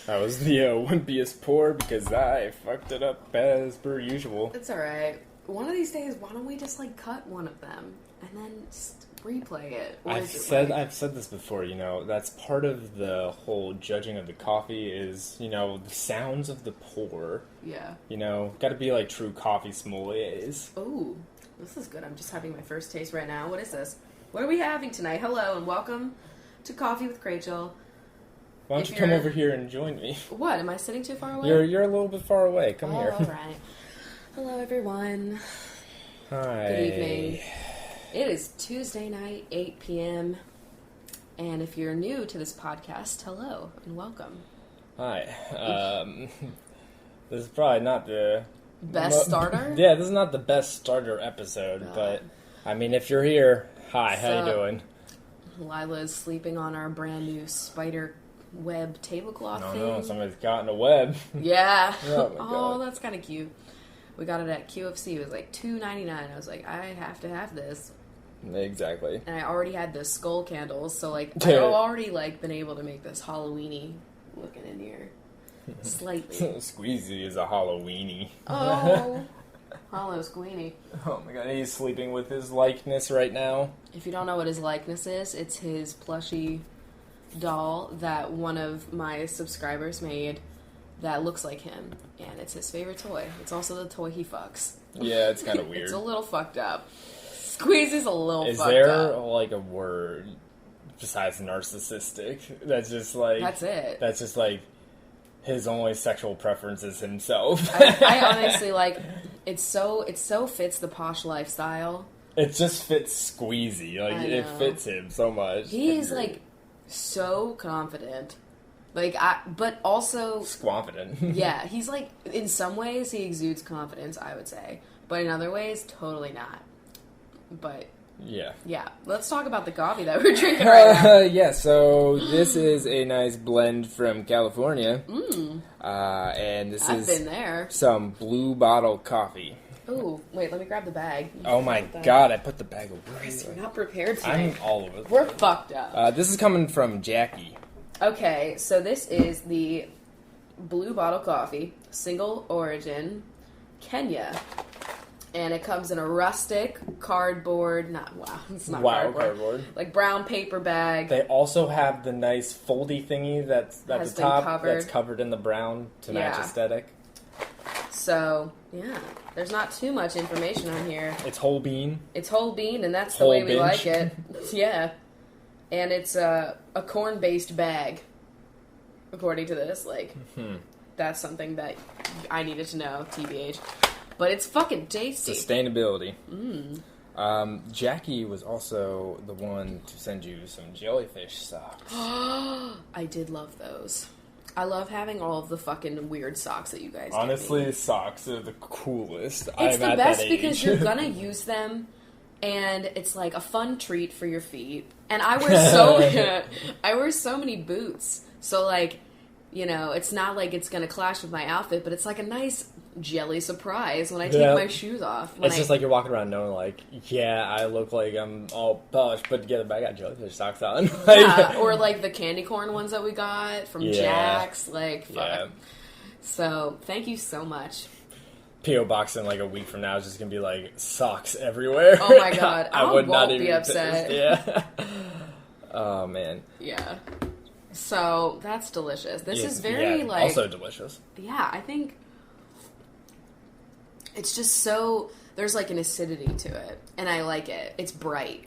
That was the wimpiest pour because I fucked it up as per usual. It's alright. One of these days, why don't we just, cut one of them and then just replay it? Or I've said this before, that's part of the whole judging of the coffee is, the sounds of the pour. Yeah. Gotta be like true coffee sommeliers. Ooh, this is good. I'm just having my first taste right now. What is this? What are we having tonight? Hello and welcome to Coffee with Crachel. Why don't you come over here and join me? What? Am I sitting too far away? You're a little bit far away. Come here. All right. Hello, everyone. Hi. Good evening. It is Tuesday night, 8 p.m. And if you're new to this podcast, hello and welcome. Hi. This is probably not the best starter? Yeah, this is not the best starter episode, but I mean, if you're here, hi, how you doing? Lila is sleeping on our brand new spider web tablecloth thing. No, somebody's gotten a web. Yeah. Oh, my God. That's kind of cute. We got it at QFC. It was like $2.99. I was like, I have to have this. Exactly. And I already had the skull candles, so I've already been able to make this Halloween-y looking in here. Slightly. Squeezy is a Halloweeny. Oh. Hollow Squeeny. Oh my God, he's sleeping with his likeness right now. If you don't know what his likeness is, it's his plushie doll that one of my subscribers made that looks like him, and it's his favorite toy. It's also the toy he fucks. Yeah, it's kind of weird. It's a little fucked up. Squeezy's a little fucked up. Is there a word besides narcissistic that's just That's it. That's just his only sexual preference is himself. I honestly it so fits the posh lifestyle. It just fits Squeezy. It fits him so much. He is so confident. But also squamfident. Yeah, he's in some ways he exudes confidence, I would say. But in other ways, totally not. But yeah. Let's talk about the coffee that we're drinking right now. Yeah, so this is a nice blend from California. And I've been there. Some Blue Bottle coffee. Ooh, wait, let me grab the bag. Oh my God, I put the bag away. Chris, you're not prepared tonight. I'm all over. We're fucked up. This is coming from Jackie. Okay, so this is the Blue Bottle Coffee, single origin, Kenya. And it comes in a rustic cardboard, it's not cardboard. Brown paper bag. They also have the nice foldy thingy that's at the top that's covered in the brown to match aesthetic. So, yeah, there's not too much information on here. It's whole bean. And that's the way we like it. Yeah. And it's a corn-based bag, according to this. That's something that I needed to know, TBH. But it's fucking tasty. Sustainability. Jackie was also the one to send you some jellyfish socks. I did love those. I love having all of the fucking weird socks that you guys Honestly, give me. Socks are the coolest. It's the best because you're gonna use them, and it's a fun treat for your feet. And I wear so many boots, so it's not it's gonna clash with my outfit, but it's a nice jelly surprise when I take my shoes off. It's just you're walking around knowing I look like I'm all polished, put together, but I got jellyfish socks on. Or the candy corn ones that we got from Jack's. Fuck. So thank you so much. P.O. Box in a week from now is just gonna be socks everywhere. Oh my God, I would won't not be upset. Yeah. Oh man. Yeah. So that's delicious. This is very also delicious. Yeah, I think it's just so there's an acidity to it, and I like it. It's bright.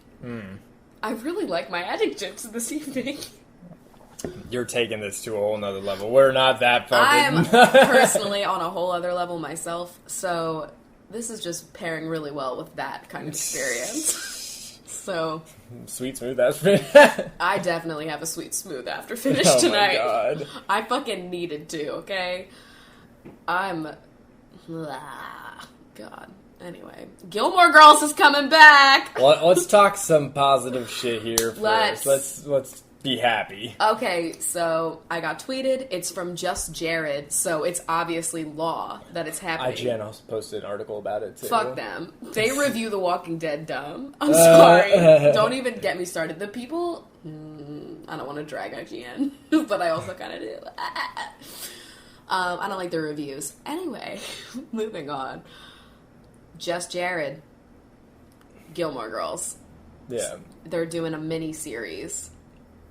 I really like my adjectives this evening. You're taking this to a whole nother level. We're not that fucking... I'm personally on a whole other level myself, so this is just pairing really well with that kind of experience. So... Sweet, smooth after I definitely have a sweet, smooth after finish tonight. Oh my God. I fucking needed to, okay? God. Anyway, Gilmore Girls is coming back. Let's talk some positive shit here first. Let's be happy. Okay, so I got tweeted. It's from Just Jared, so it's obviously law that it's happening. IGN also posted an article about it too. Fuck them. They review The Walking Dead dumb. I'm sorry. Don't even get me started. The people... I don't want to drag IGN, but I also kind of do. I don't like their reviews. Anyway, moving on. Just Jared. Gilmore Girls. Yeah. They're doing a mini-series.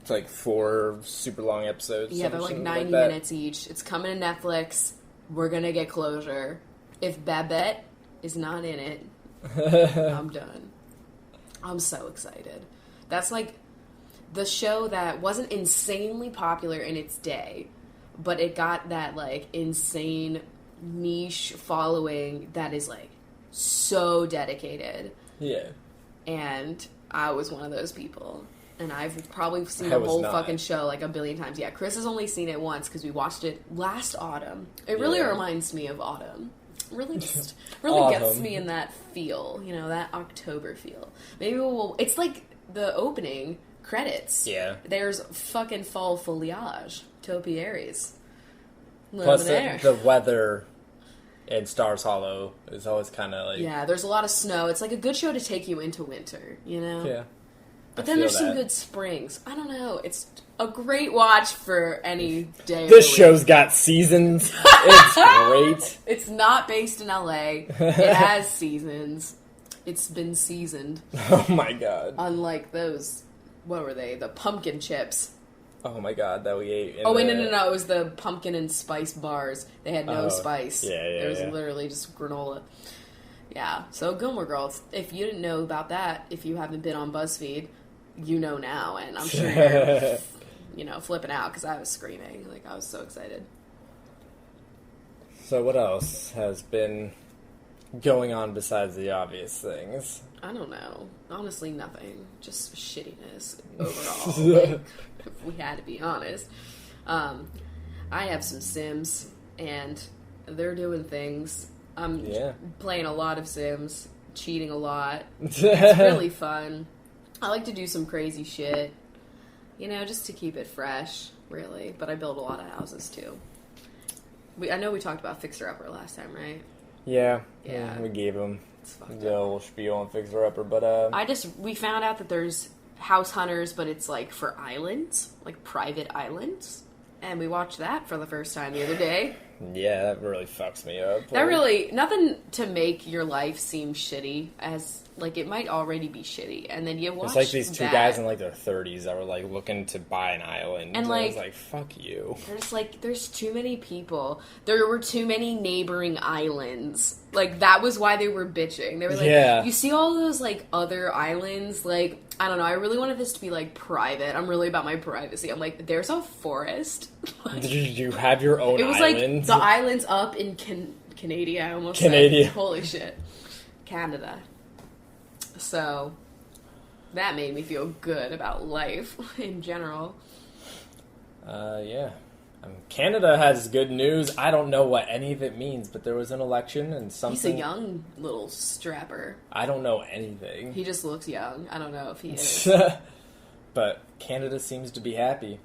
It's like 4 super long episodes. Yeah, they're like 90 minutes each. It's coming to Netflix. We're going to get closure. If Babette is not in it, I'm done. I'm so excited. That's like the show that wasn't insanely popular in its day, but it got that like insane niche following that is like so dedicated. Yeah. And I was one of those people. And I've probably seen the whole fucking show like a billion times. Yeah, Chris has only seen it once because we watched it last autumn. It really reminds me of autumn. Really just gets me in that feel, you know, that October feel. Maybe it's like the opening credits. Yeah. There's fucking fall foliage, topiaries. Plus the weather in Stars Hollow is always kind of like... Yeah, there's a lot of snow. It's like a good show to take you into winter, you know? Yeah. But then there's some good springs. I don't know. It's a great watch for any day. This show's got seasons. It's great. It's not based in LA. It has seasons. It's been seasoned. Oh my god. Unlike those, what were they? The pumpkin chips. Oh my god, that we ate. No. It was the pumpkin and spice bars. They had no spice. Yeah. It was literally just granola. Yeah. So Gilmore Girls, if you didn't know about that, if you haven't been on BuzzFeed, you know now, and I'm sure you're, flipping out because I was screaming. Like, I was so excited. So what else has been going on besides the obvious things? I don't know. Honestly, nothing. Just shittiness overall. Like, if we had to be honest. I have some Sims, and they're doing things. I'm playing a lot of Sims, cheating a lot. It's really fun. I like to do some crazy shit, just to keep it fresh, really. But I build a lot of houses, too. I know we talked about Fixer Upper last time, right? Yeah. Yeah. We gave him the little spiel on Fixer Upper, but... we found out that there's House Hunters, but it's, like, for islands, like private islands. And we watched that for the first time the other day. Yeah, that really fucks me up. Nothing to make your life seem shitty, as, like, it might already be shitty. And then you watch It's like these two guys in, like, their 30s that were, like, looking to buy an island. And, like... I was like, fuck you. There's too many people. There were too many neighboring islands. Like, that was why they were bitching. They were like, you see all those, like, other islands? Like, I don't know. I really wanted this to be, like, private. I'm really about my privacy. I'm like, there's a forest. Did you have your own island? It was like the islands up in Canada. I almost Canada. said. Holy shit. Canada. So, that made me feel good about life in general. Yeah. Canada has good news. I don't know what any of it means, but there was an election and something... He's a young little strapper. I don't know anything. He just looks young. I don't know if he is. But Canada seems to be happy.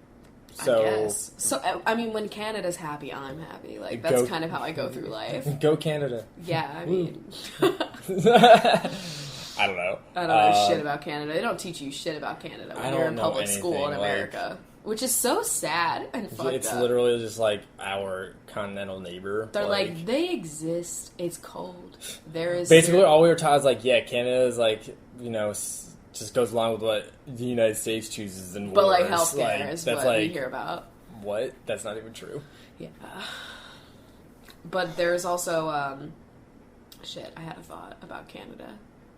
So, I guess. So, I mean, when Canada's happy, I'm happy. Like, that's kind of how I go through life. Go Canada. Yeah, I mean... I don't know. I don't know shit about Canada. They don't teach you shit about Canada when you're in public school in America. Which is so sad and fucked up. It's literally just like our continental neighbor. They're like, they exist. It's cold. There is... Basically, all we were taught is like, yeah, Canada is like, just goes along with what the United States chooses in wars. But like healthcare is what we hear about. What? That's not even true. Yeah. But there's also, shit, I had a thought about Canada.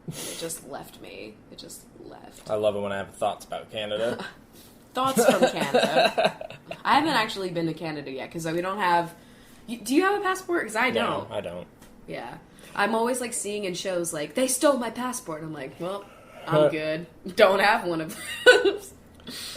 It just left me. It just left. I love it when I have thoughts about Canada. Thoughts from Canada. I haven't actually been to Canada yet, because we don't have... Do you have a passport? Because I don't. No, I don't. Yeah. I'm always, like, seeing in shows, like, they stole my passport. I'm like, well, I'm good. Don't have one of those.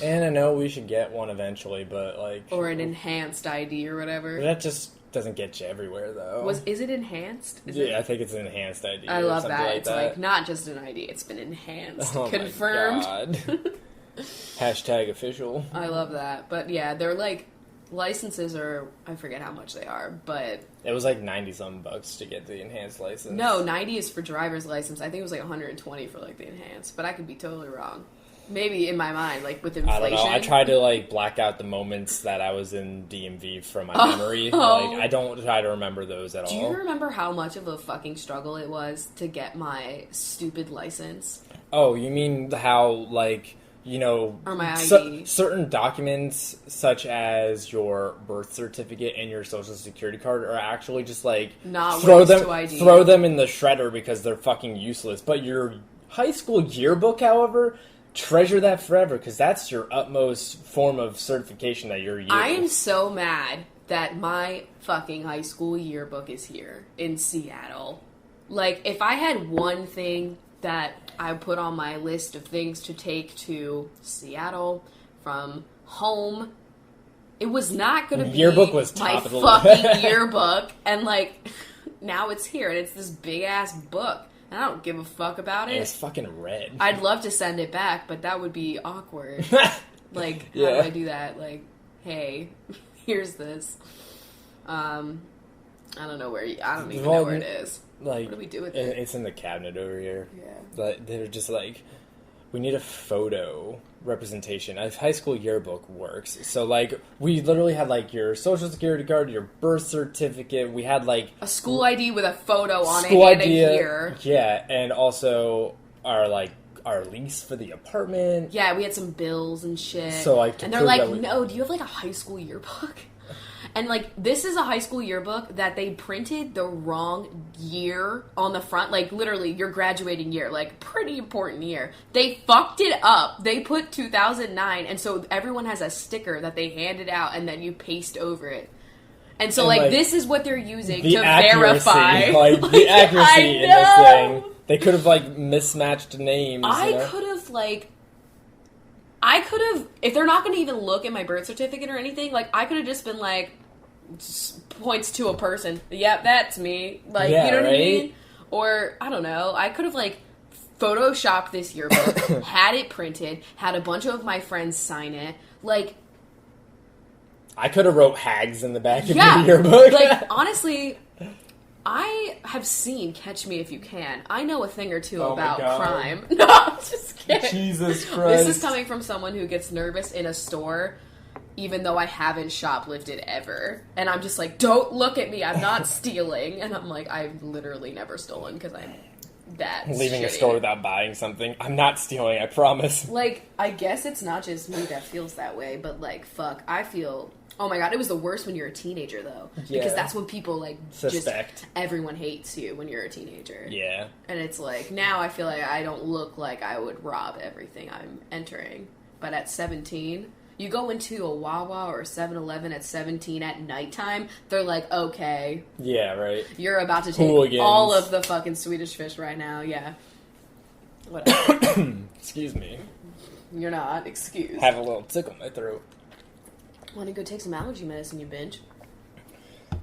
And I know we should get one eventually, but, like... Or an enhanced ID or whatever. That just doesn't get you everywhere, though. Is it enhanced? I think it's an enhanced ID. I love that. It's like, not just an ID. It's been enhanced. Oh confirmed. My God. Hashtag official. I love that. But yeah, they're like, licenses are, I forget how much they are, but... It was like $90-something to get the enhanced license. No, 90 is for driver's license. I think it was like 120 for like the enhanced, but I could be totally wrong. Maybe in my mind, like with I inflation. don't know. I try to like black out the moments that I was in DMV from my memory. Like I don't try to remember those at all. Do you remember how much of a fucking struggle it was to get my stupid license? Oh, you mean how like Or my ID. Certain documents such as your birth certificate and your social security card are actually just like Not throw ways them to ID. throw them in the shredder because they're fucking useless. But your high school yearbook, however, treasure that forever because that's your utmost form of certification that you're you. I am so mad that my fucking high school yearbook is here in Seattle. Like, if I had one thing that I put on my list of things to take to Seattle from home, it was not going to be yearbook was my top of the fucking yearbook. And, like, now it's here, and it's this big-ass book. And I don't give a fuck about it. And it's fucking red. I'd love to send it back, but that would be awkward. Like, how do I do that? Like, hey, here's this. I don't know where. I don't even know where it is. Like, what do we do with it? It's in the cabinet over here. Yeah. But they're just like, we need a photo representation. A high school yearbook works. So, like, we literally had, like, your social security card, your birth certificate. We had, like... a school ID with a photo on it and a year. Yeah, and also our, like, our lease for the apartment. Yeah, we had some bills and shit. So, like, and they're like, no, do you have, like, a high school yearbook? And, like, this is a high school yearbook that they printed the wrong year on the front. Like, literally, your graduating year. Like, pretty important year. They fucked it up. They put 2009, and so everyone has a sticker that they handed out, and then you paste over it. And so, like, this is what they're using to verify. Like, the accuracy in this thing. They could have, like, mismatched names. I could have, if they're not going to even look at my birth certificate or anything, like, I could have just been like, just points to a person. Yep, that's me. Like, yeah, you know what right? I mean? Or, I don't know, I could have, like, photoshopped this yearbook, had it printed, had a bunch of my friends sign it. Like, I could have wrote hags in the back of your yearbook. Like, honestly, I have seen Catch Me If You Can. I know a thing or two about crime. No, I'm just kidding. Jesus Christ. This is coming from someone who gets nervous in a store, even though I haven't shoplifted ever. And I'm just like, don't look at me. I'm not stealing. And I'm like, I've literally never stolen because I'm that leaving shitty. a store without buying something. I'm not stealing, I promise. Like, I guess it's not just me that feels that way, but, like, fuck, I feel... Oh my god, it was the worst when you're a teenager, though. Yeah. Because that's when people, like, suspect. Just... everyone hates you when you're a teenager. Yeah. And it's like, now I feel like I don't look like I would rob everything I'm entering. But at 17... You go into a Wawa or a 7-Eleven at 17 at nighttime, they're like, okay. Yeah, right. You're about to take all of the fucking Swedish fish right now, yeah. Whatever. Excuse me. You're not excused. Have a little tickle in my throat. Want to go take some allergy medicine, you binge?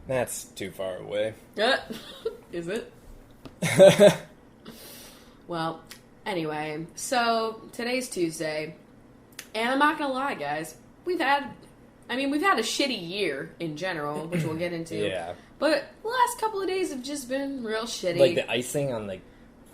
That's too far away. Is it? Well, anyway, so today's Tuesday. And I'm not gonna lie, guys. We've had a shitty year in general, which we'll get into. Yeah. But the last couple of days have just been real shitty. Like the icing on the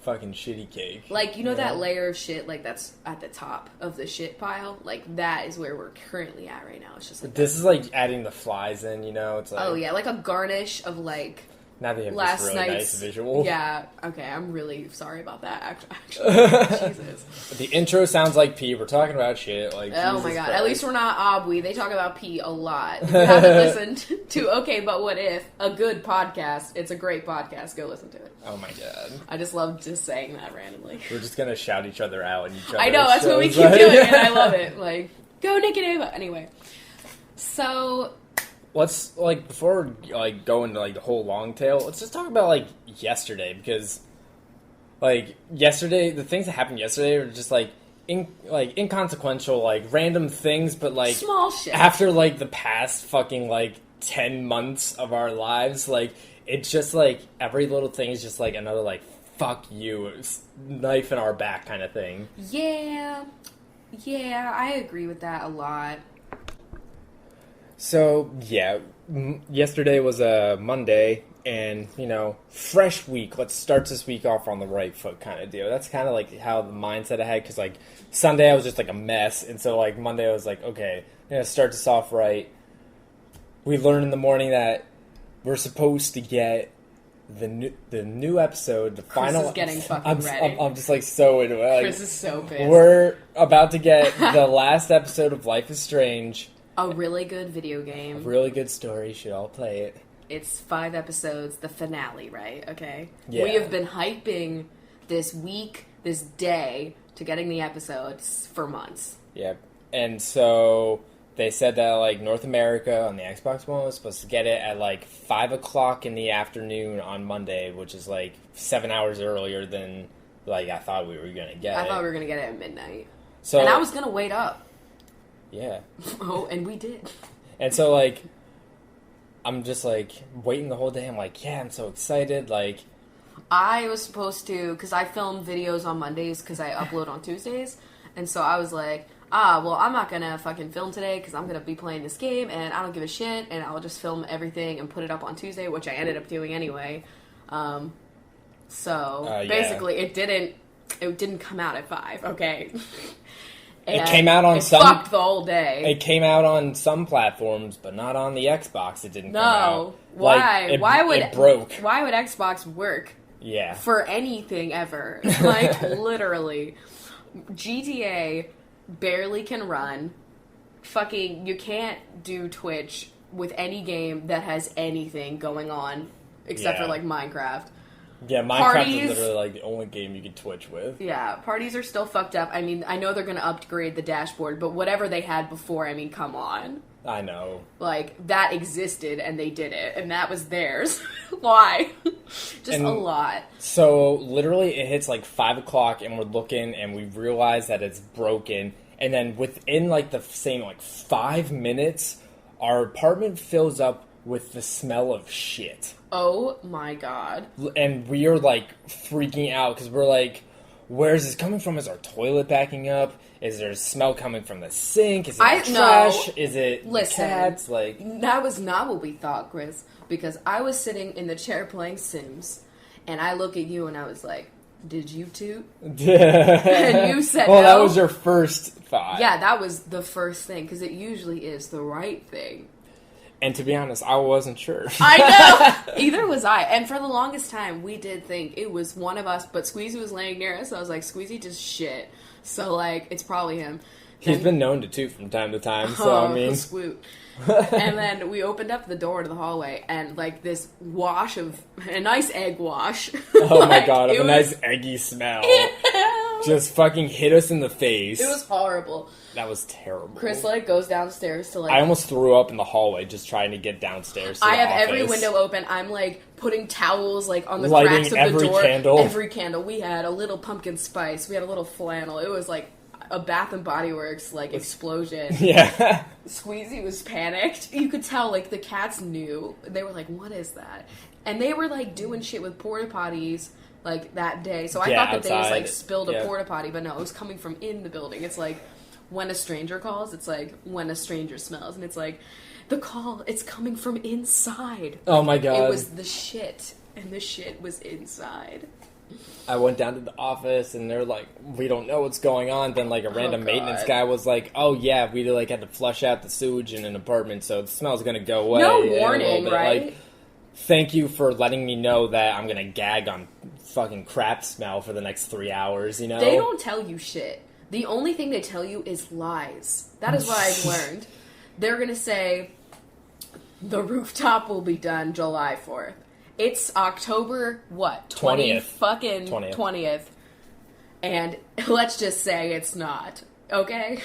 fucking shitty cake. Like, you know that layer of shit, like, that's at the top of the shit pile? Like, that is where we're currently at right now. It's just like... This is like adding the flies in, you know? It's like... Oh, yeah, like a garnish of, like... Now they have last this really nice visual. Yeah, okay, I'm really sorry about that, actually. Jesus. The intro sounds like pee. We're talking about shit. Like, oh Jesus my god, Christ. At least we're not Obwe. They talk about pee a lot. If you haven't listened to Okay, But What If, a good podcast. It's a great podcast. Go listen to it. Oh my god. I just love just saying that randomly. We're just gonna shout each other out and each other. I know, that's what we keep doing, and I love it. Like, go Nick and Ava. Anyway. So... Let's, like, before we, like, go into, like, the whole long tail, let's just talk about, like, yesterday, because, like, yesterday, the things that happened yesterday were just, like, inconsequential, like, random things, but, like... small shit. After, like, the past fucking, like, 10 months of our lives, like, it's just, like, every little thing is just, like, another, like, fuck you, knife in our back kind of thing. Yeah, I agree with that a lot. So, yeah, yesterday was a Monday, and, fresh week. Let's start this week off on the right foot kind of deal. That's kind of like how the mindset I had, because like Sunday I was just like a mess, and so like Monday I was like, okay, I'm going to start this off right. We learned in the morning that we're supposed to get the new episode, the Chris final. Is getting fucking ready. I'm just like so into it. Like, Chris is so pissed. We're about to get the last episode of Life is Strange. A really good video game. A really good story. You should all play it. It's 5 episodes, the finale, right? Okay. Yeah. We have been hyping this week, this day, to getting the episodes for months. Yep. And so they said that like North America on the Xbox One was supposed to get it at like 5 o'clock in the afternoon on Monday, which is like 7 hours earlier than like I thought we were gonna get it. I thought we were gonna get it at midnight. So, and I was gonna wait up. Yeah. Oh, and we did. And so like I'm just like waiting the whole day. I'm like, yeah, I'm so excited. Like, I was supposed to, because I film videos on Mondays because I upload on Tuesdays, and so I was like, well, I'm not gonna fucking film today because I'm gonna be playing this game and I don't give a shit, and I'll just film everything and put it up on Tuesday, which I ended up doing anyway. Basically, it didn't come out at 5. Okay. It came out on some. Fucked the whole day. It came out on some platforms, but not on the Xbox. It didn't come out. No. Why? Like, why would it broke? Why would Xbox work? Yeah. For anything ever. Like, literally. GTA barely can run. Fucking, you can't do Twitch with any game that has anything going on except for, like, Minecraft. Yeah, Minecraft is literally, like, the only game you can Twitch with. Yeah, parties are still fucked up. I mean, I know they're going to upgrade the dashboard, but whatever they had before, I mean, come on. I know. Like, that existed, and they did it, and that was theirs. Why? Just a lot. So, literally, it hits, like, 5 o'clock, and we're looking, and we realize that it's broken, and then within, like, the same, like, 5 minutes, our apartment fills up with the smell of shit. Oh, my God. And we are, like, freaking out, because we're like, where is this coming from? Is our toilet backing up? Is there smell coming from the sink? Is it trash? Is it cats? Like, that was not what we thought, Chris. Because I was sitting in the chair playing Sims, and I look at you and I was like, did you toot? And you said well, no. that was your first thought. Yeah, that was the first thing, because it usually is the right thing. And to be honest, I wasn't sure. I know! Either was I. And for the longest time, we did think it was one of us, but Squeezy was laying near us, so I was like, Squeezy just shit. So, like, it's probably him. He's been known to toot from time to time, so I mean... Swoot. And then we opened up the door to the hallway, and, like, this wash of... A nice egg wash. Oh like, my God, of a nice eggy smell. Just fucking hit us in the face. It was horrible. That was terrible. Chris, like, goes downstairs to, like... I almost threw up in the hallway just trying to get downstairs to I the have office. every window open. I'm, like, putting towels, like, on the Lighting cracks of every the door. Candle. Every candle. We had a little pumpkin spice. We had a little flannel. It was, like, a Bath and Body Works, like, explosion. Yeah. Squeezy was panicked. You could tell, like, the cats knew. They were like, what is that? And they were, like, doing shit with porta potties, like, that day. So I thought that they just, like, spilled a porta potty, but no, it was coming from in the building. It's like, when a stranger calls, it's like, when a stranger smells. And it's like, the call, it's coming from inside. Oh my God. It was the shit, and the shit was inside. I went down to the office, and they're like, we don't know what's going on. Then, like, a random maintenance guy was like, oh, yeah, we, like, had to flush out the sewage in an apartment, so the smell's gonna go away. No warning, right? Like, thank you for letting me know that I'm gonna gag on fucking crap smell for the next 3 hours, you know? They don't tell you shit. The only thing they tell you is lies. That is what I've learned. They're gonna say, the rooftop will be done July 4th. It's October, what? 20th. Fucking 20th. And let's just say it's not. Okay?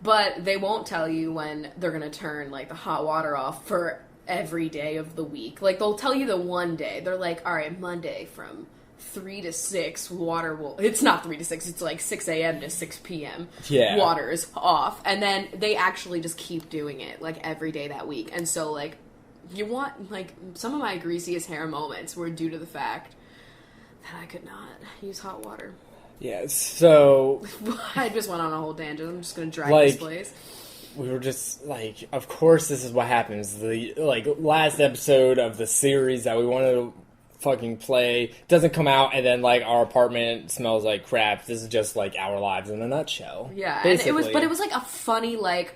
But they won't tell you when they're gonna turn, like, the hot water off for every day of the week. Like, they'll tell you the one day. They're like, alright, Monday from 3 to 6, water will... It's not 3 to 6, it's like 6 a.m. to 6 p.m. Yeah. Water is off. And then they actually just keep doing it, like, every day that week. And so, like, you want, like, some of my greasiest hair moments were due to the fact that I could not use hot water. Yeah, so... I just went on a whole tangent. I'm just going to drag like, this place. we were just like, of course this is what happens. The last episode of the series that we wanted to fucking play doesn't come out, and then like our apartment smells like crap. This is just like our lives in a nutshell. Yeah, basically. And it was like a funny, like,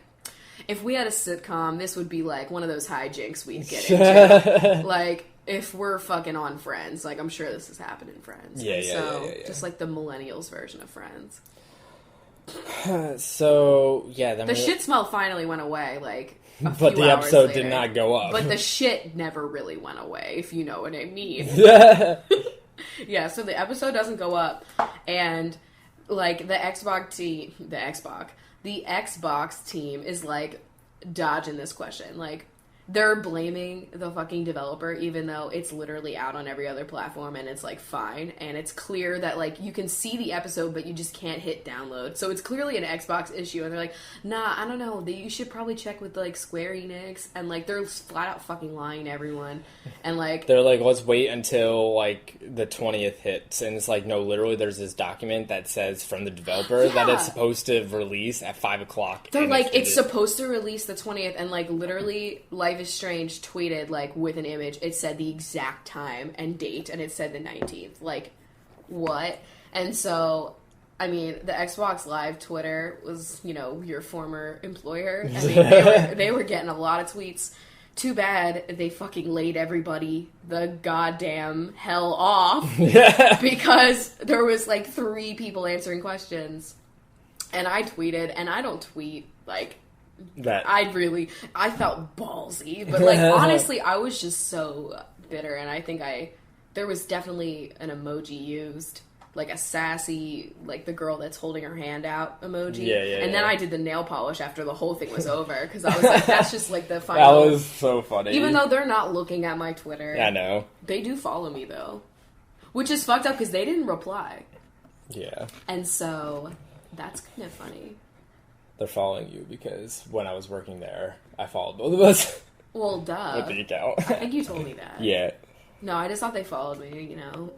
if we had a sitcom, this would be like one of those hijinks we'd get into. Like, if we're fucking on Friends, like I'm sure this has happened in Friends. Yeah. Just like the millennials version of Friends. So yeah, then the shit smell finally went away. Like, but the episode did not go up. But the shit never really went away, if you know what I mean. Yeah, so the episode doesn't go up, and like the Xbox team is like dodging this question. Like, they're blaming the fucking developer, even though it's literally out on every other platform and it's like fine. And it's clear that like you can see the episode, but you just can't hit download. So it's clearly an Xbox issue. And they're like, nah, I don't know. You should probably check with like Square Enix. And like they're flat out fucking lying to everyone. And like they're like, let's wait until like the 20th hits. And it's like, no, literally there's this document that says from the developer that it's supposed to release at 5 o'clock. They're like, it's supposed to release the 20th. And like literally Life is Strange tweeted like with an image, it said the exact time and date, and it said the 19th. Like, what? And so, I mean, the Xbox Live Twitter was, you know, your former employer. I mean, they were getting a lot of tweets. Too bad they fucking laid everybody the goddamn hell off because there was like 3 people answering questions, and I tweeted, and I don't tweet like that. I felt ballsy, but like honestly, I was just so bitter, and I think there was definitely an emoji used, like a sassy, like the girl that's holding her hand out emoji. And then I did the nail polish after the whole thing was over, because I was like, that's just like the final. That was so funny. Even though they're not looking at my Twitter. I know. They do follow me though, which is fucked up because they didn't reply. Yeah. And so that's kind of funny. They're following you because when I was working there, I followed both of us. Well, duh. With the account. I think you told me that. Yeah. No, I just thought they followed me, you know.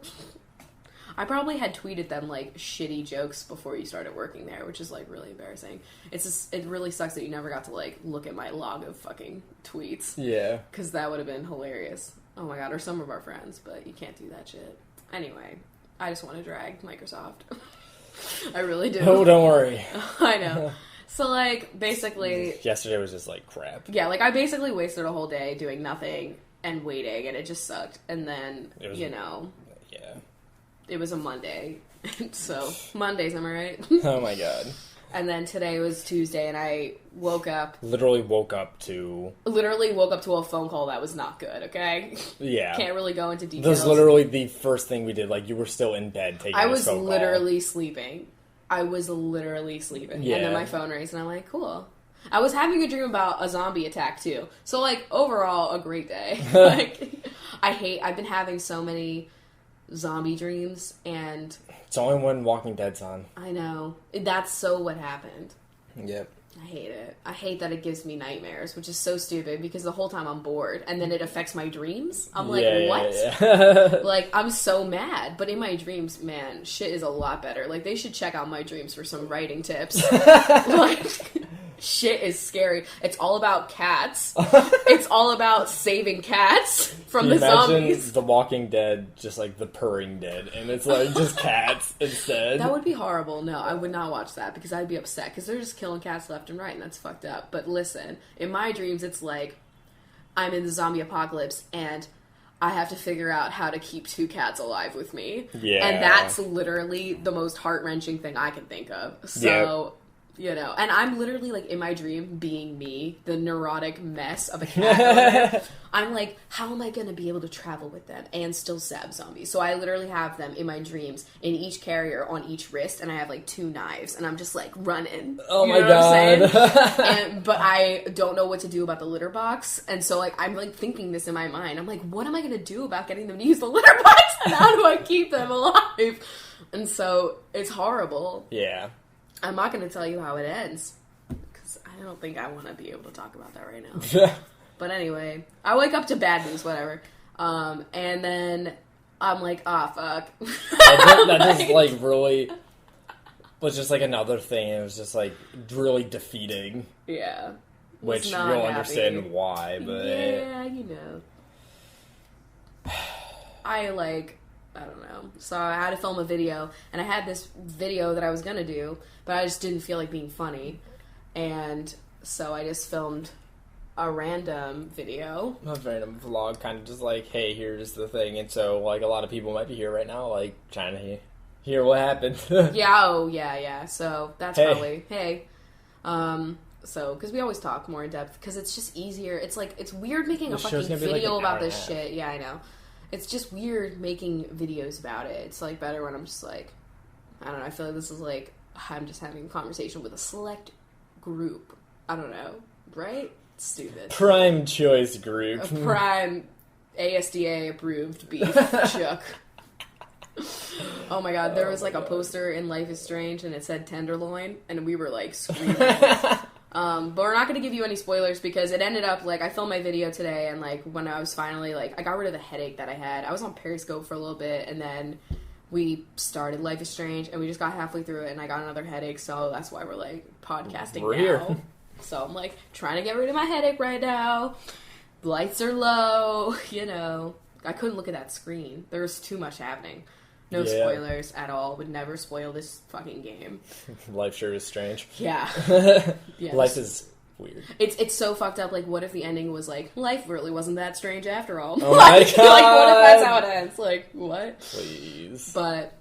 I probably had tweeted them, like, shitty jokes before you started working there, which is, like, really embarrassing. It really sucks that you never got to, like, look at my log of fucking tweets. Yeah. Because that would have been hilarious. Oh my god, or some of our friends, but you can't do that shit. Anyway, I just want to drag Microsoft. I really do. Oh, don't worry. I know. So, like, basically... Yesterday was just, like, crap. Yeah, like, I basically wasted a whole day doing nothing and waiting, and it just sucked. And then, you know... Yeah. It was a Monday. So, Mondays, am I right? Oh, my God. And then today was Tuesday, and I woke up... Literally woke up to a phone call that was not good, okay? Yeah. Can't really go into details. That was literally the first thing we did. Like, you were still in bed taking this phone call. I was literally sleeping. Yeah. And then my phone rings, and I'm like, cool. I was having a dream about a zombie attack, too. So, like, overall, a great day. Like, I've been having so many zombie dreams, and... It's only when Walking Dead's on. I know. That's so what happened. Yep. I hate it. I hate that it gives me nightmares, which is so stupid, because the whole time I'm bored, and then it affects my dreams. I'm like, what? Yeah. Like, I'm so mad. But in my dreams, man, shit is a lot better. Like, they should check out my dreams for some writing tips. Like, shit is scary. It's all about cats. It's all about saving cats from the zombies. The Walking Dead, just like the Purring Dead, and it's like just cats instead. That would be horrible. No, I would not watch that, because I'd be upset, because they're just killing cats left and right, and that's fucked up. But listen, in my dreams, it's like I'm in the zombie apocalypse, and I have to figure out how to keep 2 cats alive with me. Yeah. And that's literally the most heart-wrenching thing I can think of. So... You know, and I'm literally, like, in my dream, being me, the neurotic mess of a cat owner. I'm like, how am I going to be able to travel with them and still stab zombies? So I literally have them in my dreams, in each carrier, on each wrist, and I have, like, 2 knives, and I'm just, like, running. Oh, my God. But I don't know what to do about the litter box, and so, like, I'm, like, thinking this in my mind. I'm like, what am I going to do about getting them to use the litter box, and how do I keep them alive? And so, it's horrible. Yeah. I'm not going to tell you how it ends, because I don't think I want to be able to talk about that right now. But anyway, I wake up to bad news, whatever. And then I'm like, fuck. That just, like, really... was just like another thing. It was just like really defeating. Yeah. Which you'll understand why, but yeah, you know. I don't know. So I had to film a video, and I had this video that I was gonna do, but I just didn't feel like being funny, and so I just filmed a random video. A random vlog, kind of just like, hey, here's the thing, and so like a lot of people might be here right now, like trying to hear what happened. yeah. So that's probably So, because we always talk more in depth, because it's just easier. It's like, it's weird making a fucking video about this shit. Yeah, I know. It's just weird making videos about it. It's like better when I'm just like, I don't know, I feel like this is like, I'm just having a conversation with a select group. I don't know, right? Stupid. Prime choice group. A prime ASDA approved beef chuck. Oh my god, there was like a poster in Life is Strange and it said tenderloin, and we were like screaming. But we're not going to give you any spoilers because it ended up, like, I filmed my video today, and, like, when I was finally, like, I got rid of the headache that I had. I was on Periscope for a little bit, and then we started Life is Strange, and we just got halfway through it, and I got another headache, so that's why we're, like, podcasting now. Here. So I'm, like, trying to get rid of my headache right now. Lights are low, you know. I couldn't look at that screen. There was too much happening. No spoilers at all. Would never spoil this fucking game. Life sure is strange. Yeah. Yes. Life is weird. It's so fucked up. Like, what if the ending was like, life really wasn't that strange after all? Oh my god! Like, what if that's how it ends? Like, what? Please. But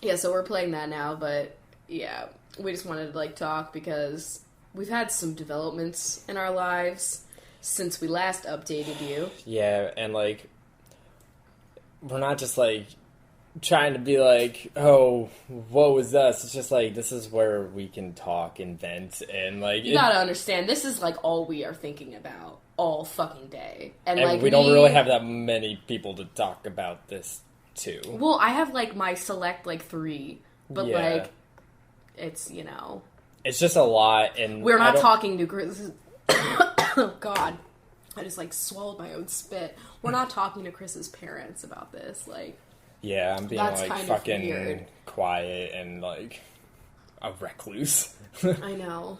yeah, so we're playing that now. But yeah, we just wanted to like talk because we've had some developments in our lives since we last updated you. Yeah, and like we're not just like trying to be like, oh, what was us? It's just like, this is where we can talk and vent, and like... You gotta understand, this is like all we are thinking about all fucking day. And like we don't really have that many people to talk about this to. Well, I have like my select like 3, but like, it's, you know... It's just a lot, and... We're not talking to... Oh, God. I just like swallowed my own spit. We're not talking to Chris's parents about this, like... Yeah, I'm being That's like fucking weird. Quiet and like a recluse. I know.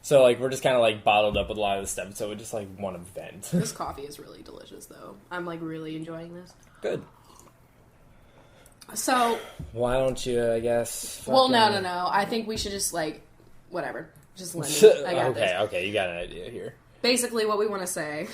So like we're just kind of like bottled up with a lot of this stuff, so we just like want to vent. This coffee is really delicious, though. I'm like really enjoying this. Good. So why don't you? I guess. Well, no. I think we should just like whatever. Just let me. I got this. Okay. You got an idea here. Basically, what we want to say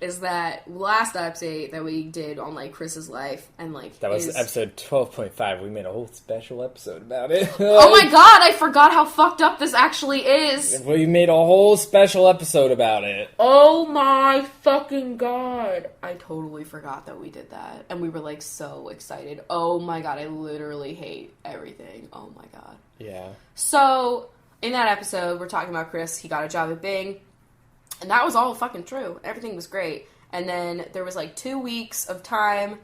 is that last update that we did on like Chris's life and like that was episode 12.5. We made a whole special episode about it. Oh my god, I forgot how fucked up this actually is. We made a whole special episode about it. Oh my fucking god, I totally forgot that we did that, and we were like so excited. Oh my god, I literally hate everything. Oh my god. Yeah. So in that episode, we're talking about Chris. He got a job at Bing. And that was all fucking true. Everything was great. And then there was like 2 weeks of time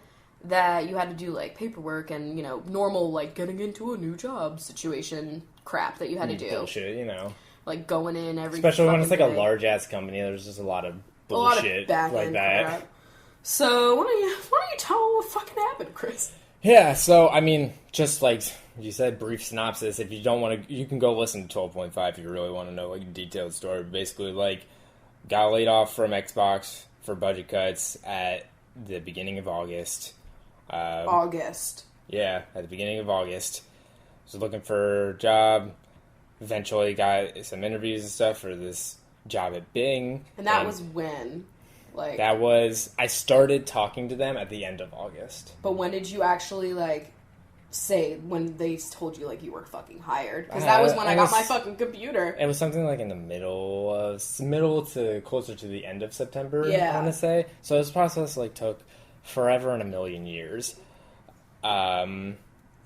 that you had to do like paperwork and, you know, normal like getting into a new job situation crap that you had to do. Bullshit, you know. Like going in every Especially when it's like day. a large ass company, there's just a lot of bullshit like that. Crap. So why don't you tell me what fucking happened, Chris? Yeah, so I mean, just like you said, brief synopsis. If you don't want to, you can go listen to 12.5 if you really want to know like a detailed story. Basically, like, got laid off from Xbox for budget cuts at the beginning of August. August. Yeah, at the beginning of August. Was looking for a job. Eventually got some interviews and stuff for this job at Bing. And that was when? Like, that was... I started talking to them at the end of August. But when did you actually, like, say when they told you, like, you were fucking hired? Because that was when I got my fucking computer. It was something, like, in the middle to closer to the end of September, yeah. I want to say. So this process, like, took forever and a million years. And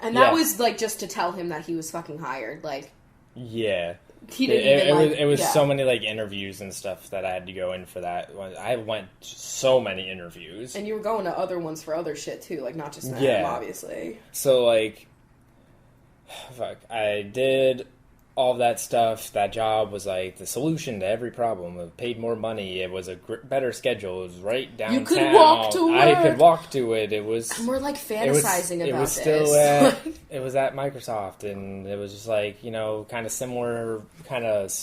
that was, like, just to tell him that he was fucking hired, like... Yeah. He didn't it was so many, like, interviews and stuff that I had to go in for that. I went to so many interviews. And you were going to other ones for other shit, too. Like, not just them, obviously. So, like... Fuck. I did all that stuff. That job was like the solution to every problem. It paid more money. It was a better schedule. It was right downtown. You could walk to work. I could walk to it. It was. And we're like fantasizing about this. It was still at. It was at Microsoft, and it was just like kind of similar kind of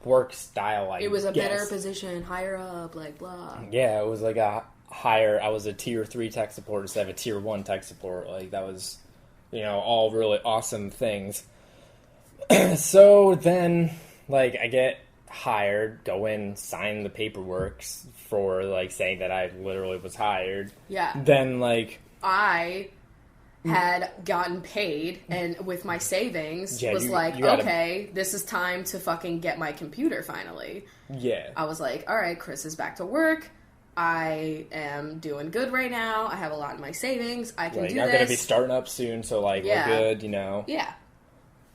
work style. It was a better position, higher up, like blah. Yeah, it was like a higher. I was a tier 3 tech support instead of a tier 1 tech support. Like that was, all really awesome things. So then, like, I get hired, go in, sign the paperwork for, like, saying that I literally was hired. Yeah. Then, like... I had gotten paid, and with my savings, okay, this is time to fucking get my computer, finally. Yeah. I was like, alright, Chris is back to work. I am doing good right now. I have a lot in my savings. I can do this. I'm going to be starting up soon, so, like, we're good, Yeah.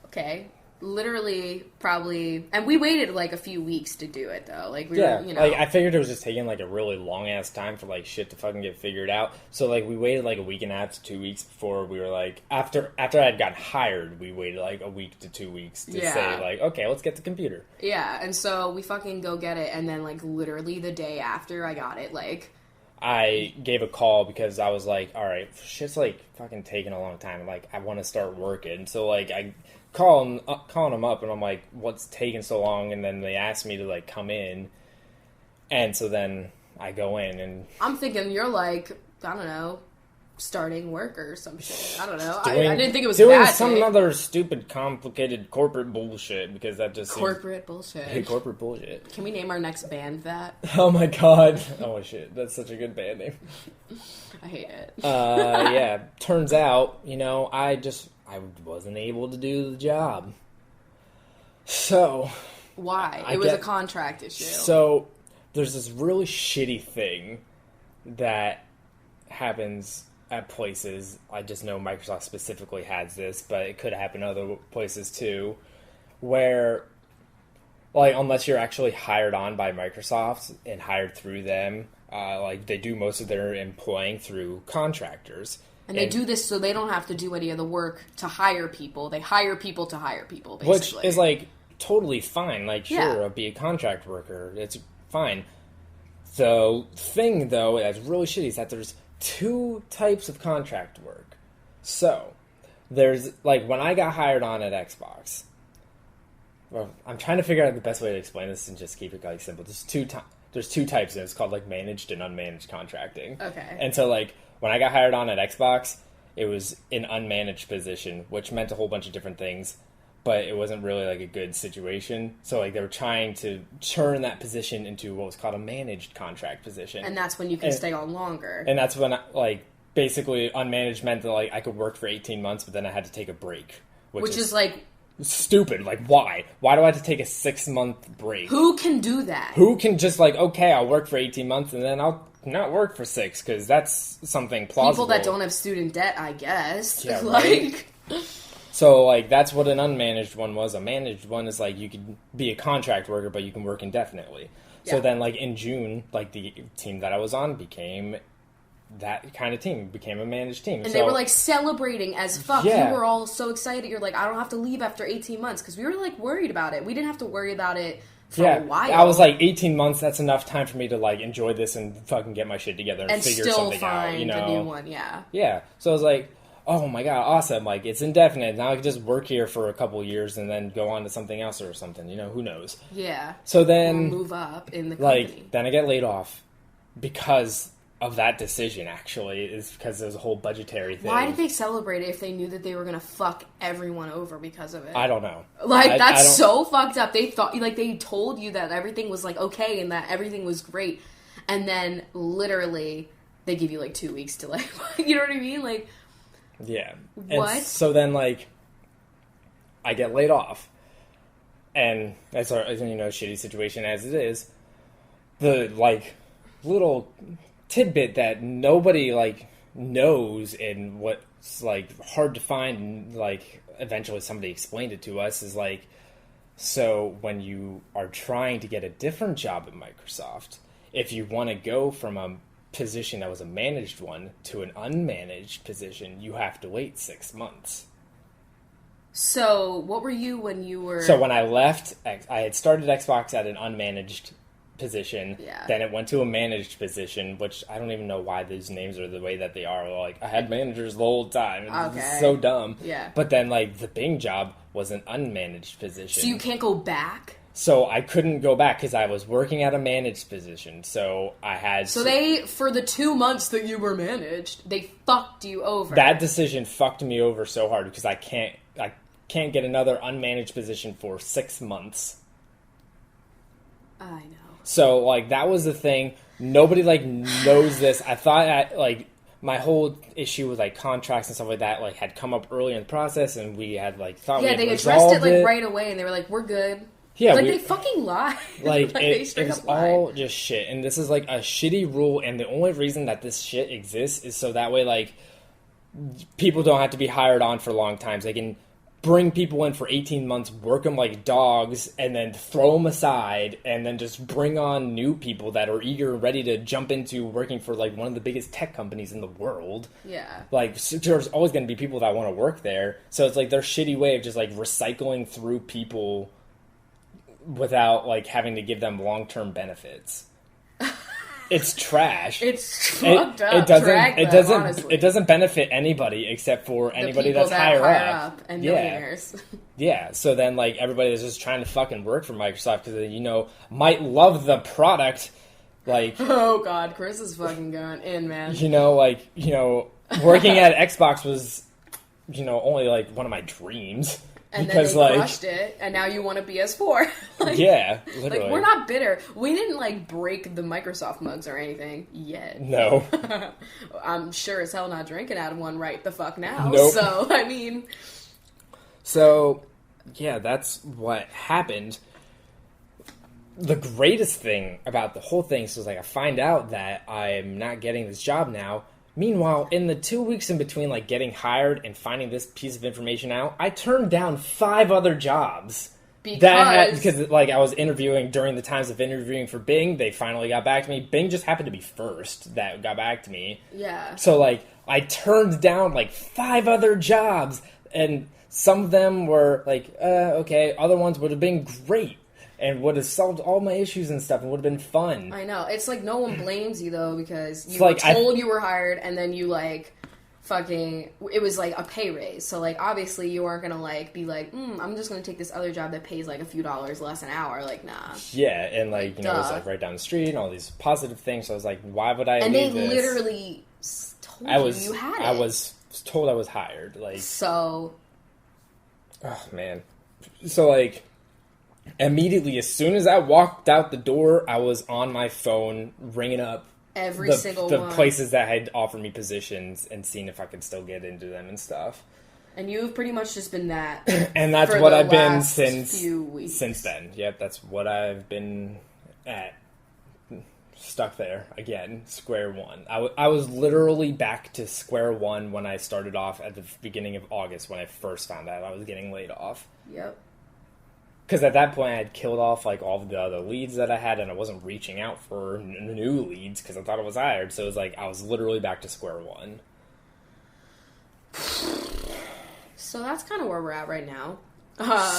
Okay. Literally, probably, and we waited like a few weeks to do it though. Like we were, like I figured it was just taking like a really long ass time for like shit to fucking get figured out. So like we waited like a week and a half to 2 weeks before we were like after I had gotten hired, we waited like a week to 2 weeks to say like, okay, let's get the computer. Yeah, and so we fucking go get it, and then like literally the day after I got it, like I gave a call because I was like, all right, shit's like fucking taking a long time. Like I want to start working, so like I. Calling them up, and I'm like, what's taking so long? And then they asked me to, like, come in. And so then I go in, and... I'm thinking you're, like, I don't know, starting work or some shit. I don't know. I didn't think it was doing that some big. other stupid, complicated corporate bullshit, because that just Corporate bullshit. Hey, corporate bullshit. Can we name our next band that? Oh, my God. Oh, shit. That's such a good band name. I hate it. Yeah. Turns out, I wasn't able to do the job. So... Why? It was a contract issue. So, there's this really shitty thing that happens at places. I just know Microsoft specifically has this, but it could happen other places too, where, like, unless you're actually hired on by Microsoft and hired through them, like, they do most of their employing through contractors. And they do this so they don't have to do any of the work to hire people. They hire people to hire people, basically. Which is, like, totally fine. Like, sure, be a contract worker. It's fine. The thing, though, that's really shitty is that there's 2 types of contract work. So, there's, like, when I got hired on at Xbox, well, I'm trying to figure out the best way to explain this and just keep it, like, simple. There's two types, and it's called, like, managed and unmanaged contracting. Okay. And so, like, when I got hired on at Xbox, it was an unmanaged position, which meant a whole bunch of different things, but it wasn't really, like, a good situation. So, like, they were trying to turn that position into what was called a managed contract position. And that's when you can stay on longer. And that's when, like, basically unmanaged meant that, like, I could work for 18 months, but then I had to take a break. Which is like... stupid. Like, why? Why do I have to take a 6-month break? Who can do that? Who can just, like, okay, I'll work for 18 months, and then I'll not work for 6, because that's something plausible. People that don't have student debt, I guess. Yeah, like... Right? So, like, that's what an unmanaged one was. A managed one is, like, you could be a contract worker, but you can work indefinitely. Yeah. So then, like, in June, like, the team that I was on became that kind of team, became a managed team. And they were, like, celebrating as fuck. Yeah. You were all so excited. You're like, I don't have to leave after 18 months, because we were, like, worried about it. We didn't have to worry about it for a while. I was like, 18 months, that's enough time for me to, like, enjoy this and fucking get my shit together and figure something out, you know? And still find a new one, yeah. Yeah. So I was like, oh my god, awesome, like, it's indefinite. Now I can just work here for a couple years and then go on to something else or something, you know, who knows? Yeah. So then... move up in the company. Like, then I get laid off because of that decision, actually, is because there's a whole budgetary thing. Why did they celebrate it if they knew that they were gonna fuck everyone over because of it? I don't know. Like, that's so fucked up. They thought, like, they told you that everything was, like, okay and that everything was great, and then, literally, they give you, like, 2 weeks to, like, you know what I mean? Like... Yeah. What? And so then, like, I get laid off. And as a, you know, shitty situation as it is, the, like, little tidbit that nobody, like, knows and what's, like, hard to find and, like, eventually somebody explained it to us is, like, so when you are trying to get a different job at Microsoft, if you want to go from a position that was a managed one to an unmanaged position, you have to wait 6 months. So, what were you when you were... So when I left, I had started Xbox at an unmanaged position. Yeah. Then it went to a managed position, which I don't even know why these names are the way that they are. Like, I had managers the whole time. It's so dumb. Yeah. But then, like, the Bing job was an unmanaged position. So you can't go back? So I couldn't go back because I was working at a managed position. So I had... So they, for the 2 months that you were managed, they fucked you over. That decision fucked me over so hard because I can't get another unmanaged position for 6 months. I know. So, like, that was the thing. Nobody, like, knows this. I thought, like, my whole issue with, like, contracts and stuff like that, like, had come up early in the process, and we had, like, thought we had they resolved addressed it, like, right away, and they were like, we're good. Yeah, like, they fucking lied. Like, they it was all just shit. And this is, like, a shitty rule, and the only reason that this shit exists is so that way, like, people don't have to be hired on for long times. They can bring people in for 18 months, work them like dogs, and then throw them aside, and then just bring on new people that are eager and ready to jump into working for, like, one of the biggest tech companies in the world. Yeah. Like, so there's always going to be people that want to work there. So it's, like, their shitty way of just, like, recycling through people without, like, having to give them long-term benefits. It's trash. It's fucked up. It doesn't benefit anybody except for anybody that's higher up and millionaires. Yeah. So then, like, everybody that's just trying to fucking work for Microsoft because they, might love the product. Like, oh god, Chris is fucking going in, man. Working at Xbox was, only like one of my dreams. And because, then they crushed it, and now you want a PS4. Yeah, literally. Like, we're not bitter. We didn't, like, break the Microsoft mugs or anything yet. No. I'm sure as hell not drinking out of one right the fuck now. Nope. So, I mean... So, yeah, that's what happened. The greatest thing about the whole thing is, like, I find out that I'm not getting this job now. Meanwhile, in the 2 weeks in between, like, getting hired and finding this piece of information out, I turned down 5 other jobs. Because, like, I was interviewing during the times of interviewing for Bing. They finally got back to me. Bing just happened to be first that got back to me. Yeah. So, like, I turned down, like, 5 other jobs. And some of them were, like, okay. Other ones would have been great. And would have solved all my issues and stuff and would have been fun. I know. It's like no one blames you, though, because you were told you were hired and then you, like, fucking... It was, like, a pay raise. So, like, obviously you weren't going to, like, be like, I'm just going to take this other job that pays, like, a few dollars less an hour. Like, nah. Yeah, and, like, it was, like, right down the street and all these positive things. So I was like, why would I leave this? And they literally told you had it. I was told I was hired. Like... So... Oh, man. So, like... Immediately, as soon as I walked out the door, I was on my phone ringing up the places that had offered me positions and seeing if I could still get into them and stuff. And you've pretty much just been that. And that's what I've been since then. Yep, that's what I've been at. Stuck there again, square one. I was literally back to square one when I started off at the beginning of August when I first found out I was getting laid off. Yep. Because at that point, I had killed off, like, all of the other leads that I had, and I wasn't reaching out for new leads because I thought I was hired. So it was like, I was literally back to square one. So that's kind of where we're at right now.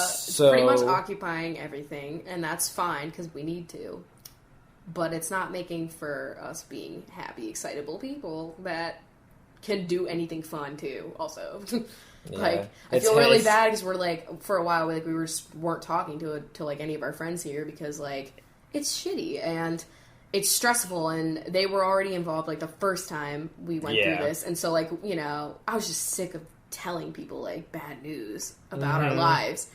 So pretty much occupying everything, and that's fine because we need to. But it's not making for us being happy, excitable people that can do anything fun, too, also. Yeah. Like, I feel really bad because we're, like, for a while, like, we weren't talking to, like, any of our friends here because, like, it's shitty and it's stressful and they were already involved, like, the first time we went through this. And so, like, I was just sick of telling people, like, bad news about our lives.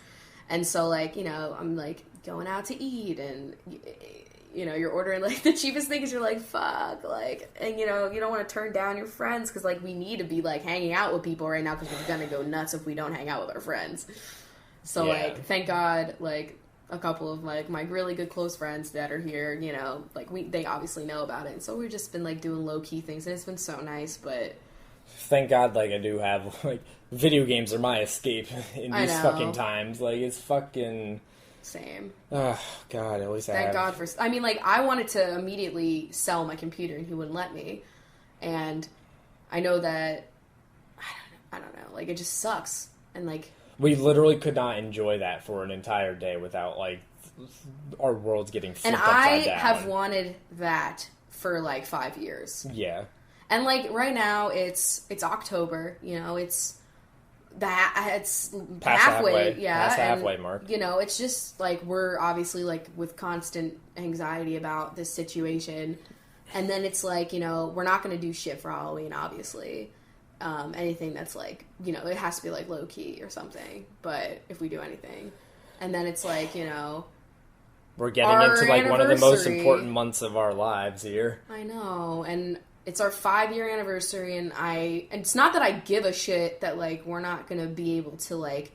And so, like, I'm, like, going out to eat and... you're ordering, like, the cheapest things, you're like, fuck, like, and, you don't want to turn down your friends, because, like, we need to be, like, hanging out with people right now, because we're gonna go nuts if we don't hang out with our friends. So, like, thank God, like, a couple of, like, my really good close friends that are here, like, they obviously know about it, and so we've just been, like, doing low-key things, and it's been so nice, but... Thank God, like, I do have, like, video games are my escape in these fucking times, like, it's fucking... Same. Oh, God, at least Thank God for... I mean, like, I wanted to immediately sell my computer, and he wouldn't let me. And I know that... I don't know. Like, it just sucks. And, like... we literally could not enjoy that for an entire day without, like, our worlds getting flipped upside down. And I have wanted that for, like, 5 years. Yeah. And, like, right now, it's October, you know, it's halfway. Yeah. Past the and, halfway mark. You know, it's just, like, we're obviously, like, with constant anxiety about this situation. And then it's like, you know, we're not going to do shit for Halloween, obviously. Anything that's like, you know, it has to be like low key or something. But if we do anything, and then it's like, you know, we're getting into like one of the most important months of our lives here. I know, and it's our 5-year anniversary, and it's not that I give a shit that like we're not gonna be able to like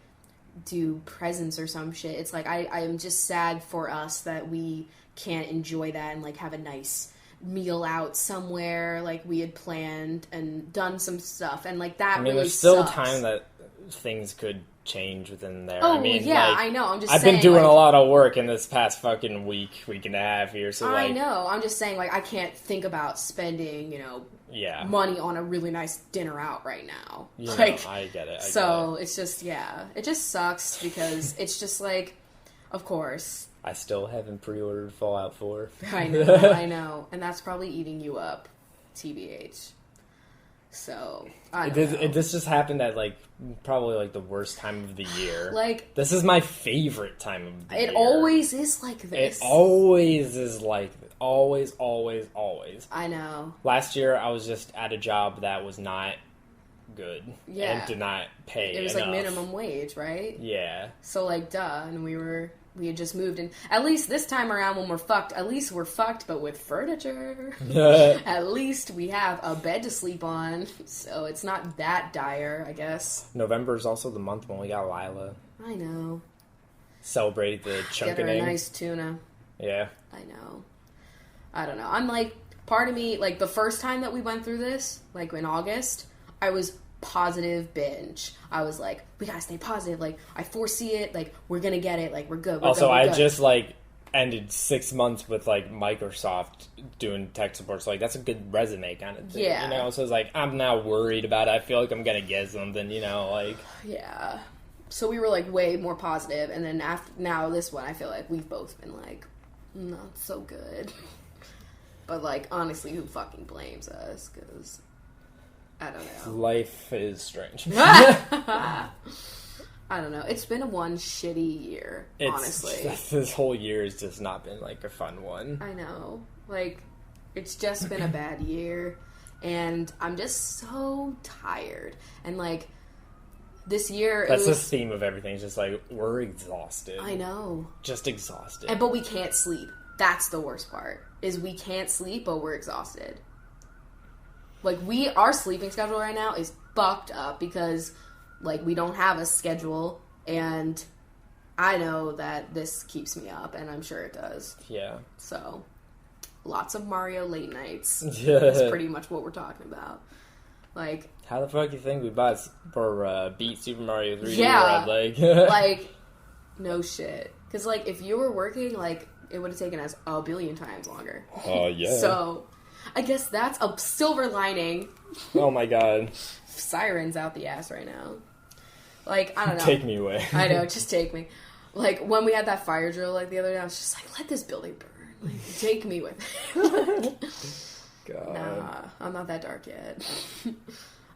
do presents or some shit. It's like I am just sad for us that we can't enjoy that and like have a nice meal out somewhere like we had planned and done some stuff, and like that. I mean, really there's still sucks. Time that things could change within there. Oh, I mean, yeah, like, I know. I'm just I've saying, been doing like, a lot of work in this past fucking week and a half here, so I like, know. I'm just saying, like, I can't think about spending, you know, money on a really nice dinner out right now. Like, I get it. It's just, it just sucks because it's just like, of course. I still haven't pre-ordered Fallout 4. I know. And that's probably eating you up, TBH. So, I don't know. This just happened at, like, probably, like, the worst time of the year. Like, this is my favorite time of the year. It always is like this. It always is like this. Always, always, always. I know. Last year, I was just at a job that was not good. Yeah. And did not pay It was, enough. like, minimum wage, right? Yeah. So, like, duh. And we had just moved, and at least this time around when we're fucked, at least we're fucked, but with furniture. At least we have a bed to sleep on, so it's not that dire, I guess. November is also the month when we got Lila. I know. Celebrate the chunkening. Get her a nice tuna. Yeah. I know. I don't know. I'm like, part of me, like, the first time that we went through this, like, in August, I was positive binge. I was like, we gotta stay positive. Like, I foresee it. Like, we're gonna get it. Like, we're good. I just, like, ended 6 months with, like, Microsoft doing tech support. So, like, that's a good resume kind of thing. Yeah. You know? So, it's like, I'm now worried about it. I feel like I'm gonna get something, you know? Like... Yeah. So, we were, like, way more positive. And then now this one, I feel like we've both been, like, not so good. But, like, honestly, who fucking blames us? Because... I don't know. Life is strange. I don't know. It's been one shitty year, honestly. This whole year has just not been, like, a fun one. I know. Like, it's just been a bad year. And I'm just so tired. And, like, this year... That's the theme of everything. It's just, like, we're exhausted. I know. Just exhausted. But we can't sleep. That's the worst part. Is we can't sleep, but we're exhausted. Like, our sleeping schedule right now is fucked up because, like, we don't have a schedule, and I know that this keeps me up, and I'm sure it does. Yeah. So, lots of Mario late nights. Yeah. That's pretty much what we're talking about. Like... How the fuck you think we beat Super Mario 3D? Yeah. Like, like, no shit. Because, like, if you were working, like, it would have taken us a billion times longer. Oh, yeah. So... I guess that's a silver lining. Oh my god. Sirens out the ass right now. Like, I don't know. Take me away. I know, just take me. Like, when we had that fire drill, like, the other day, I was just like, let this building burn. Like, take me with it. God. Nah, I'm not that dark yet.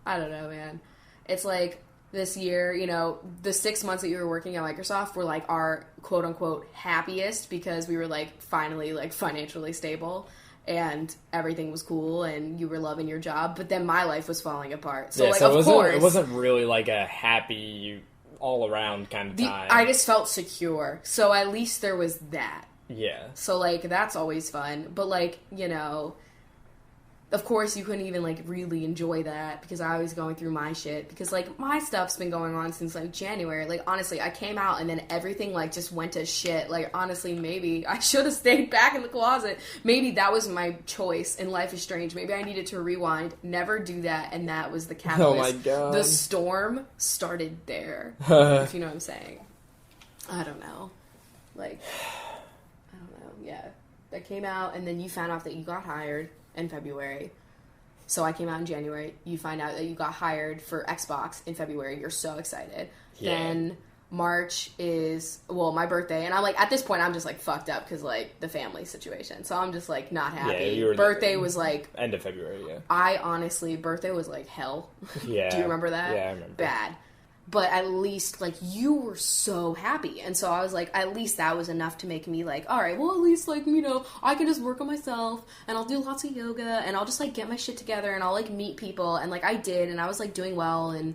I don't know, man. It's like, this year, you know, the 6 months that you were working at Microsoft were, like, our quote-unquote happiest because we were, like, finally, like, financially stable. And everything was cool, and you were loving your job, but then my life was falling apart. So, like, of course... It wasn't really, like, a happy, all-around kind of time. I just felt secure. So, at least there was that. Yeah. So, like, that's always fun. But, like, you know... Of course, you couldn't even, like, really enjoy that because I was going through my shit. Because, like, my stuff's been going on since, like, January. Like, honestly, I came out and then everything, like, just went to shit. Like, honestly, maybe I should have stayed back in the closet. Maybe that was my choice in Life is Strange. Maybe I needed to rewind, never do that, and that was the catalyst. Oh, my God. The storm started there, if you know what I'm saying. I don't know. Like, I don't know. Yeah. That came out, and then you found out that you got hired in February. So I came out in January. You find out that you got hired for Xbox in February. You're so excited. Then March is, well, my birthday. And I'm like, at this point, I'm just like fucked up because like the family situation. So I'm just like not happy. Birthday was like end of February, I honestly, birthday was like hell. Yeah. Do you remember that? Yeah, I remember. Bad. But at least, like, you were so happy. And so I was like, at least that was enough to make me like, all right, well, at least, like, you know, I can just work on myself, and I'll do lots of yoga, and I'll just, like, get my shit together, and I'll, like, meet people. And, like, I did, and I was, like, doing well, and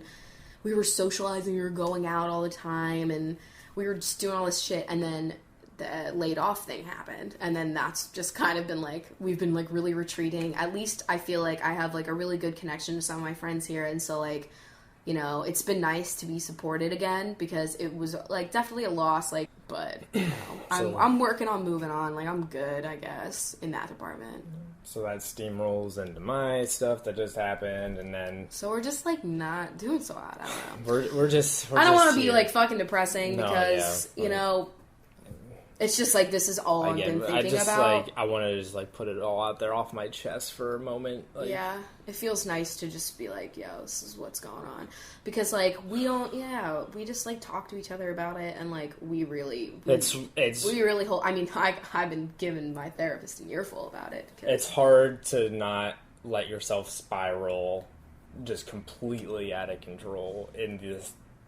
we were socializing, we were going out all the time, and we were just doing all this shit. And then the laid off thing happened. And then that's just kind of been, like, we've been, like, really retreating. At least I feel like I have, like, a really good connection to some of my friends here. And so, like, you know, it's been nice to be supported again because it was, like, definitely a loss, like, but, you know, I'm working on moving on. Like, I'm good, I guess, in that department. So that steamrolls into my stuff that just happened, and then... So we're just, like, not doing so hot. I don't know. We're just I don't want to here. be, like, fucking depressing because, you know... It's just, like, this is all I've been thinking about. Like, I want to just, like, put it all out there off my chest for a moment. Like, yeah. It feels nice to just be like, yo, this is what's going on. Because, like, we we just, like, talk to each other about it, and, like, we really hold... I mean, I've been giving my therapist an earful about it. It's hard to not let yourself spiral just completely out of control in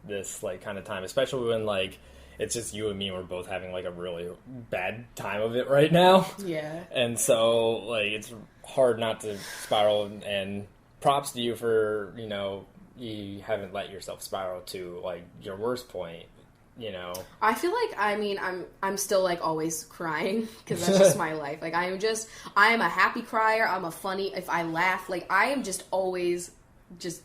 this like, kind of time. Especially when, like... It's just you and me, and we're both having, like, a really bad time of it right now. Yeah. And so, like, it's hard not to spiral, and props to you for, you know, you haven't let yourself spiral to, like, your worst point, you know. I feel like, I mean, I'm still, like, always crying, because that's just my life. Like, I am a happy crier, I'm a funny, if I laugh, like, I am just always just...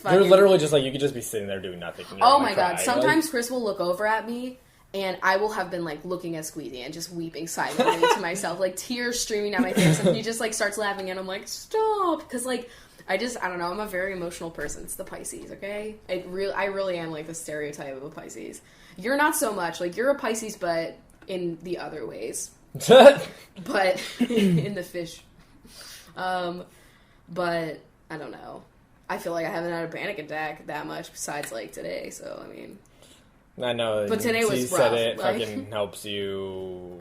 You're literally just like, you could just be sitting there doing nothing. Oh my god, sometimes Chris will look over at me, and I will have been, like, looking at Squeezy and just weeping silently to myself, like, tears streaming down my face, and he just, like, starts laughing, and I'm like, stop, because, like, I don't know, I'm a very emotional person. It's the Pisces, okay? I really am, like, the stereotype of a Pisces. You're not so much, like, you're a Pisces, but in the other ways. But, in the fish. But, I don't know. I feel like I haven't had a panic attack that much besides, like, today, so, I mean... I know. But today was rough. Said it like... fucking helps you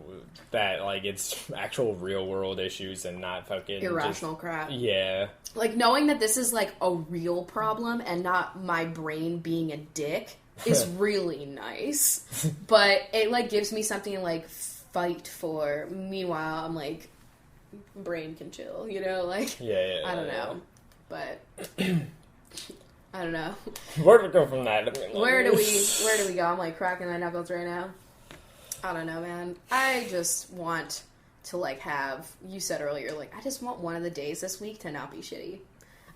that, like, it's actual real-world issues and not fucking... irrational crap. Yeah. Like, knowing that this is, like, a real problem and not my brain being a dick is really nice. But it, like, gives me something to, like, fight for. Meanwhile, I'm like, brain can chill, you know? Like, yeah, I don't know. But I don't know. Where do we go from that? Where do we go? I'm like cracking my knuckles right now. I don't know, man. I just want to, like, have, you said earlier, like, I just want one of the days this week to not be shitty.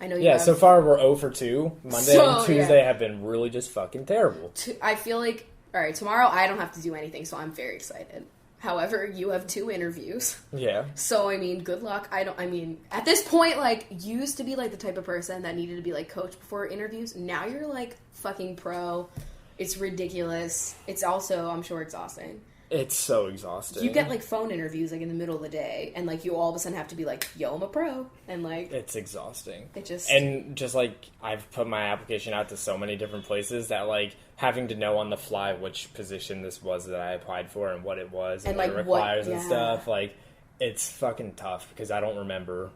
I know you have, so far we're 0 for 2. Monday and Tuesday have been really just fucking terrible. I feel like, alright, tomorrow I don't have to do anything, so I'm very excited. However, you have 2 interviews. Yeah. So, I mean, good luck. At this point, like, you used to be, like, the type of person that needed to be, like, coached before interviews. Now you're, like, fucking pro. It's ridiculous. It's also, I'm sure, exhausting. It's so exhausting. You get, like, phone interviews, like, in the middle of the day, and, like, you all of a sudden have to be like, yo, I'm a pro. And, like... It's exhausting. And just, like, I've put my application out to so many different places that, like, having to know on the fly which position this was that I applied for and what it was and what it requires and stuff, like, it's fucking tough because I don't remember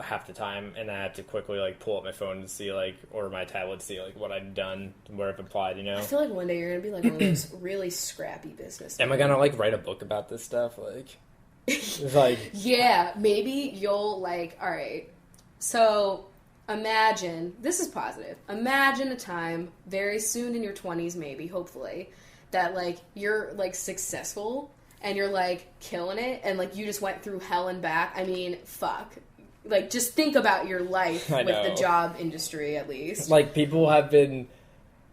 half the time, and I had to quickly, like, pull up my phone to see, like, or my tablet to see, like, what I'd done, where I've applied, you know? I feel like one day you're gonna be, like, one of those really scrappy business. Am I gonna, like, write a book about this stuff? Like, it's like... Yeah, maybe you'll, like, alright, so... Imagine, this is positive, imagine a time, very soon in your 20s maybe, hopefully, that, like, you're, like, successful, and you're, like, killing it, and, like, you just went through hell and back. I mean, fuck. Like, just think about your life with the job industry, at least. Like, people have been,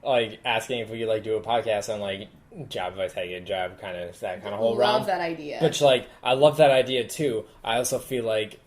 like, asking if we could, like, do a podcast on, like, job advice, how to get a job, kind of, that kind of whole realm. I love that idea. Which, like, I love that idea, too. I also feel like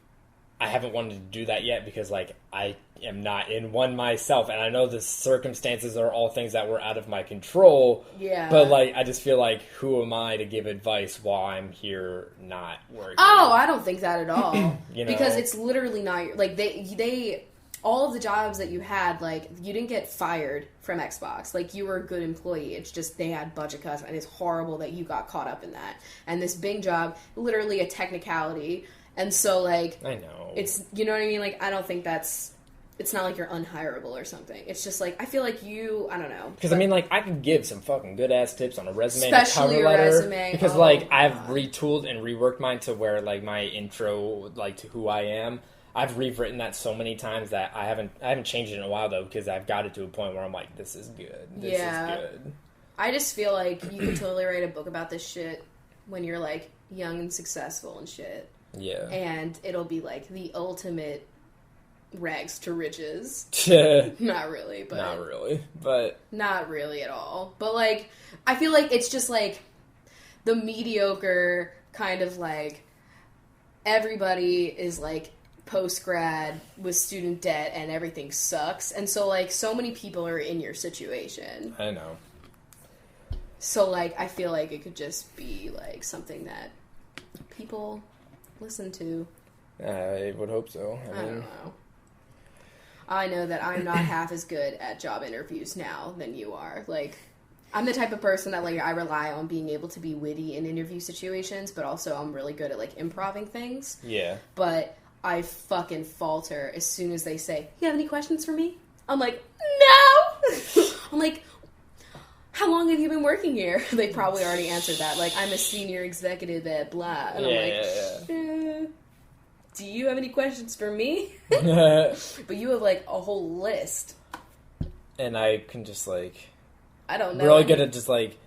I haven't wanted to do that yet because, like, I am not in one myself, and I know the circumstances are all things that were out of my control. Yeah. But, like, I just feel like, who am I to give advice while I'm here not working? Oh, I don't think that at all. You know? Because it's literally not, like, they all of the jobs that you had, like, you didn't get fired from Xbox. Like, you were a good employee. It's just they had budget cuts, and it's horrible that you got caught up in that. And this Bing job, literally a technicality. And so, like... I know. It's, you know what I mean? Like, I don't think that's... It's not like you're unhireable or something. It's just, like, I feel like you... I don't know. Because, I mean, like, I could give some fucking good-ass tips on a resume Especially and a cover letter. Resume. Because, like, I've retooled and reworked mine to where, like, my intro, like, to who I am... I've rewritten that so many times that I haven't changed it in a while, though, because I've got it to a point where I'm like, this is good. This is good. I just feel like you could totally write a book about this shit when you're, like, young and successful and shit. Yeah. And it'll be, like, the ultimate rags to riches. Not really, but... Not really, but... Not really at all. But, like, I feel like it's just, like, the mediocre kind of, like, everybody is, like... post-grad with student debt and everything sucks, and so like so many people are in your situation. I know. So like I feel like it could just be like something that people listen to. I would hope so. I don't know. I know that I'm not half as good at job interviews now than you are. Like I'm the type of person that like I rely on being able to be witty in interview situations, but also I'm really good at like improving things. Yeah. But I fucking falter as soon as they say, "You have any questions for me?" I'm like, "No!" I'm like, "How long have you been working here?" They probably already answered that. Like, I'm a senior executive at blah. And I'm like, "Do you have any questions for me?" But you have, like, a whole list. And I can just, like... I don't know. Really good at just, like...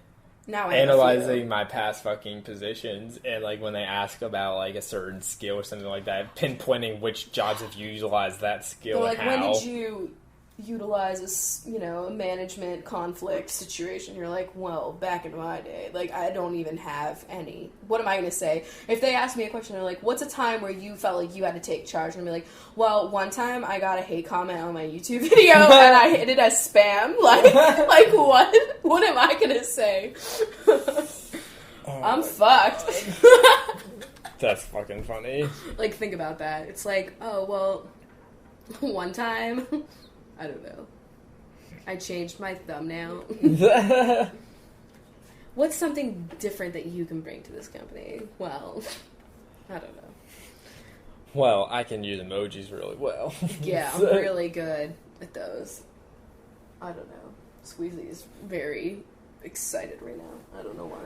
Now I analyzing my past fucking positions, and like when they ask about like a certain skill or something like that, pinpointing which jobs have you utilized that skill. But, like, and how. when did you utilize a management conflict situation? You're like, well, back in my day, like I don't even have any. What am I going to say if they ask me a question? They're like, what's a time where you felt like you had to take charge? And I'm like, well, one time I got a hate comment on my YouTube video and I hit it as spam. Like what am I going to say? I'm fucked. That's fucking funny. Like, think about that. It's like, oh, well, one time, I don't know, I changed my thumbnail. What's something different that you can bring to this company? Well, I don't know. Well, I can use emojis really well. Yeah, I'm really good at those. I don't know. Squeezy is very excited right now. I don't know why.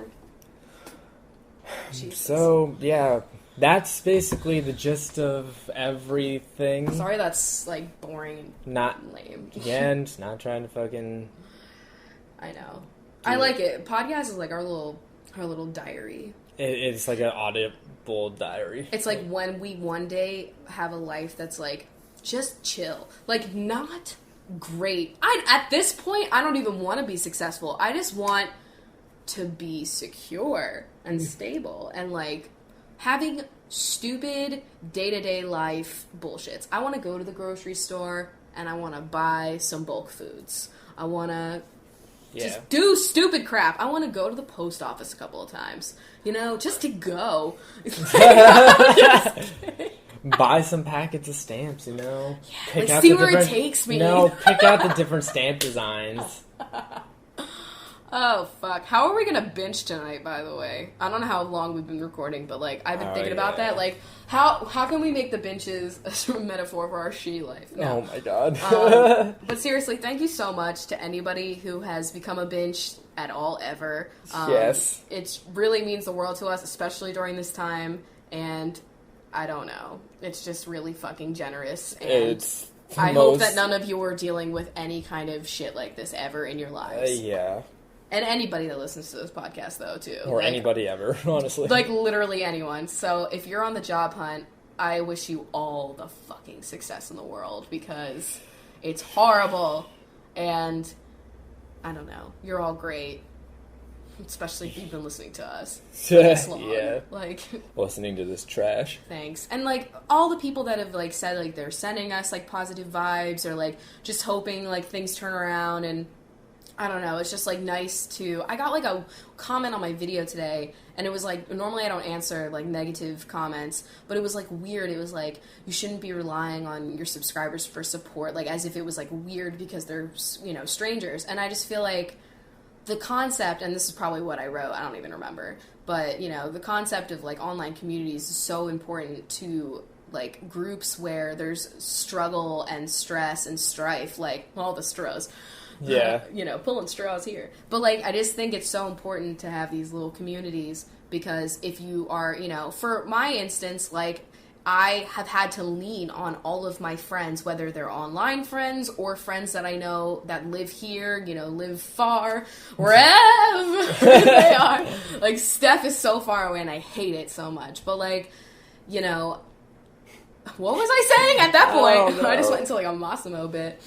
Jesus. So, yeah, that's basically the gist of everything. Sorry that's, like, boring and not lame. Again, just not trying to fucking... I know. I like it. Podcast is like our little diary. It's like an audible diary. It's like when we one day have a life that's, like, just chill. Like, not great. At this point, I don't even want to be successful. I just want to be secure and stable and, like, having stupid day-to-day life bullshits. I want to go to the grocery store and I want to buy some bulk foods. I want to just do stupid crap. I want to go to the post office a couple of times. You know, just to go. Buy some packets of stamps, you know? Yeah, like, see where it takes me. No, pick out the different stamp designs. Oh, fuck. How are we gonna binge tonight, by the way? I don't know how long we've been recording, but, like, I've been thinking about that. Like, how can we make the benches a metaphor for our shitty life? No. Oh, my God. But seriously, thank you so much to anybody who has become a bench at all, ever. Yes. It really means the world to us, especially during this time, and I don't know. It's just really fucking generous, and I hope that none of you are dealing with any kind of shit like this ever in your lives. Yeah. And anybody that listens to this podcast, though, too. Or like, anybody ever, honestly. Like, literally anyone. So, if you're on the job hunt, I wish you all the fucking success in the world, because it's horrible, and I don't know. You're all great. Especially if you've been listening to us this long. Yeah. Like, listening to this trash. Thanks. And, like, all the people that have, like, said, like, they're sending us, like, positive vibes, or, like, just hoping, like, things turn around, and I don't know, it's just, like, nice to... I got, like, a comment on my video today, and it was, like, normally I don't answer, like, negative comments, but it was, like, weird. It was, like, you shouldn't be relying on your subscribers for support, like, as if it was, like, weird because they're, you know, strangers. And I just feel like the concept, and this is probably what I wrote, I don't even remember, but, you know, the concept of, like, online communities is so important to... like, groups where there's struggle and stress and strife, like, all the straws. Yeah. You know, pulling straws here. But, like, I just think it's so important to have these little communities because if you are, you know, for my instance, like, I have had to lean on all of my friends, whether they're online friends or friends that I know that live here, you know, live far, wherever they are. Like, Steph is so far away and I hate it so much. But, like, you know... What was I saying at that point? Oh, no. I just went into, like, a Massimo bit.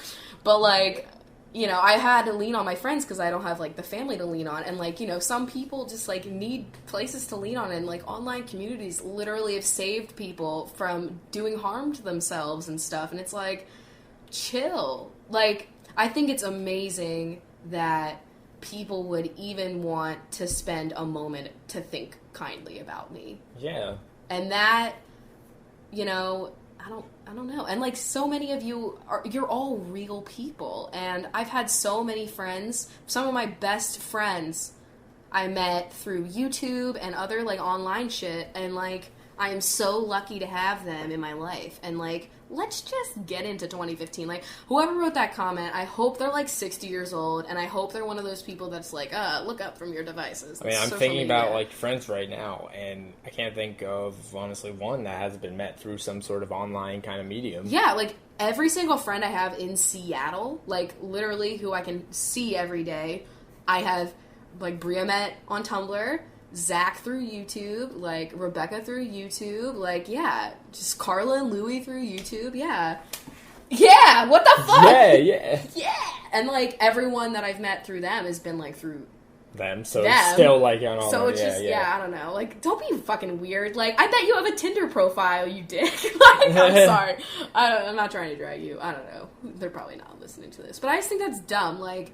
But, like, you know, I had to lean on my friends because I don't have, like, the family to lean on. And, like, you know, some people just, like, need places to lean on. And, like, online communities literally have saved people from doing harm to themselves and stuff. And it's, like, chill. Like, I think it's amazing that people would even want to spend a moment to think kindly about me. Yeah. And that... You know, I don't know. And, like, so many of you're all real people. And I've had so many friends. Some of my best friends I met through YouTube and other, like, online shit. And, like, I am so lucky to have them in my life. And, like, let's just get into 2015. Like, whoever wrote that comment, I hope they're, like, 60 years old. And I hope they're one of those people that's like, look up from your devices. I mean, I'm thinking about, like, friends right now. And I can't think of, honestly, one that hasn't been met through some sort of online kind of medium. Yeah, like, every single friend I have in Seattle, like, literally who I can see every day, I have, like, Bria met on Tumblr, Zach through YouTube, like, Rebecca through YouTube, like, yeah, just Carla and Louie through YouTube, yeah. Yeah, what the fuck? Yeah. Yeah! And, like, everyone that I've met through them has been, like, through... Them, so it's still, like, on all So that. it's just, I don't know. Like, don't be fucking weird. Like, I bet you have a Tinder profile, you dick. Like, I'm sorry. I'm not trying to drag you. I don't know. They're probably not listening to this. But I just think that's dumb. Like,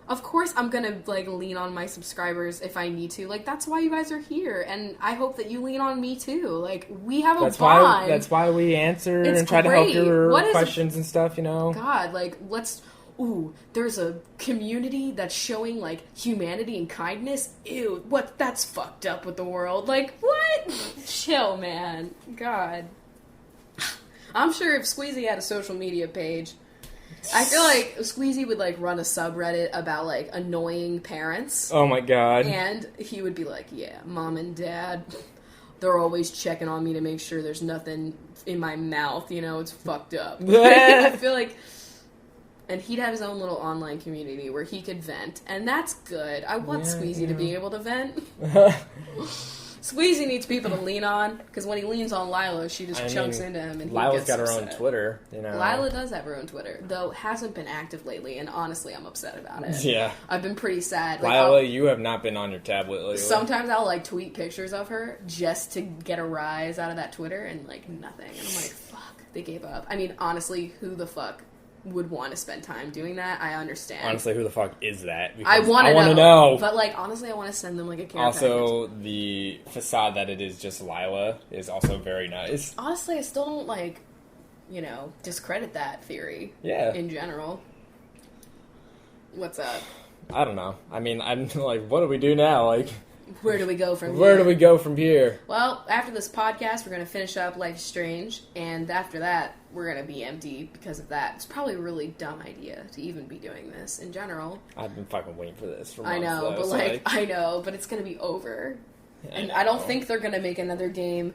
of course I'm gonna, like, lean on my subscribers if I need to. Like, that's why you guys are here. And I hope that you lean on me, too. Like, we have a bond. That's why we answer It's and try great. to help your questions and stuff, you know? God, like, there's a community that's showing, like, humanity and kindness. Ew, that's fucked up with the world. Like, what? Chill, man. God. I'm sure if Squeezy had a social media page, I feel like Squeezy would, like, run a subreddit about, like, annoying parents. Oh my god. And he would be like, yeah, mom and dad, they're always checking on me to make sure there's nothing in my mouth, you know, it's fucked up. I feel like... And he'd have his own little online community where he could vent. And that's good. I want Squeezy to be able to vent. Squeezy needs people to lean on. Because when he leans on Lila, she just chunks into him. And Lila's he gets got her upset. own Twitter, you know. Lila does have her own Twitter. Though hasn't been active lately. And honestly, I'm upset about it. Yeah. I've been pretty sad. Like, Lila, you have not been on your tablet lately. Sometimes I'll, like, tweet pictures of her just to get a rise out of that Twitter. And, like, nothing. And I'm like, fuck. They gave up. I mean, honestly, who the fuck would want to spend time doing that? I understand. Honestly, who the fuck is that? Because I want to know. But, like, honestly, I want to send them, like, a care Also, package. the facade that it is just Lila is also very nice. Honestly, I still don't, like, you know, discredit that theory. Yeah. In general. What's up? I don't know. I mean, I'm like, what do we do now? Like, where do we go from here? Where do we go from here? Well, after this podcast, we're going to finish up Life is Strange, and after that, we're going to be empty because of that. It's probably a really dumb idea to even be doing this in general. I've been fucking waiting for this for months. I know, though, but so I know, but it's going to be over. And I I don't think they're going to make another game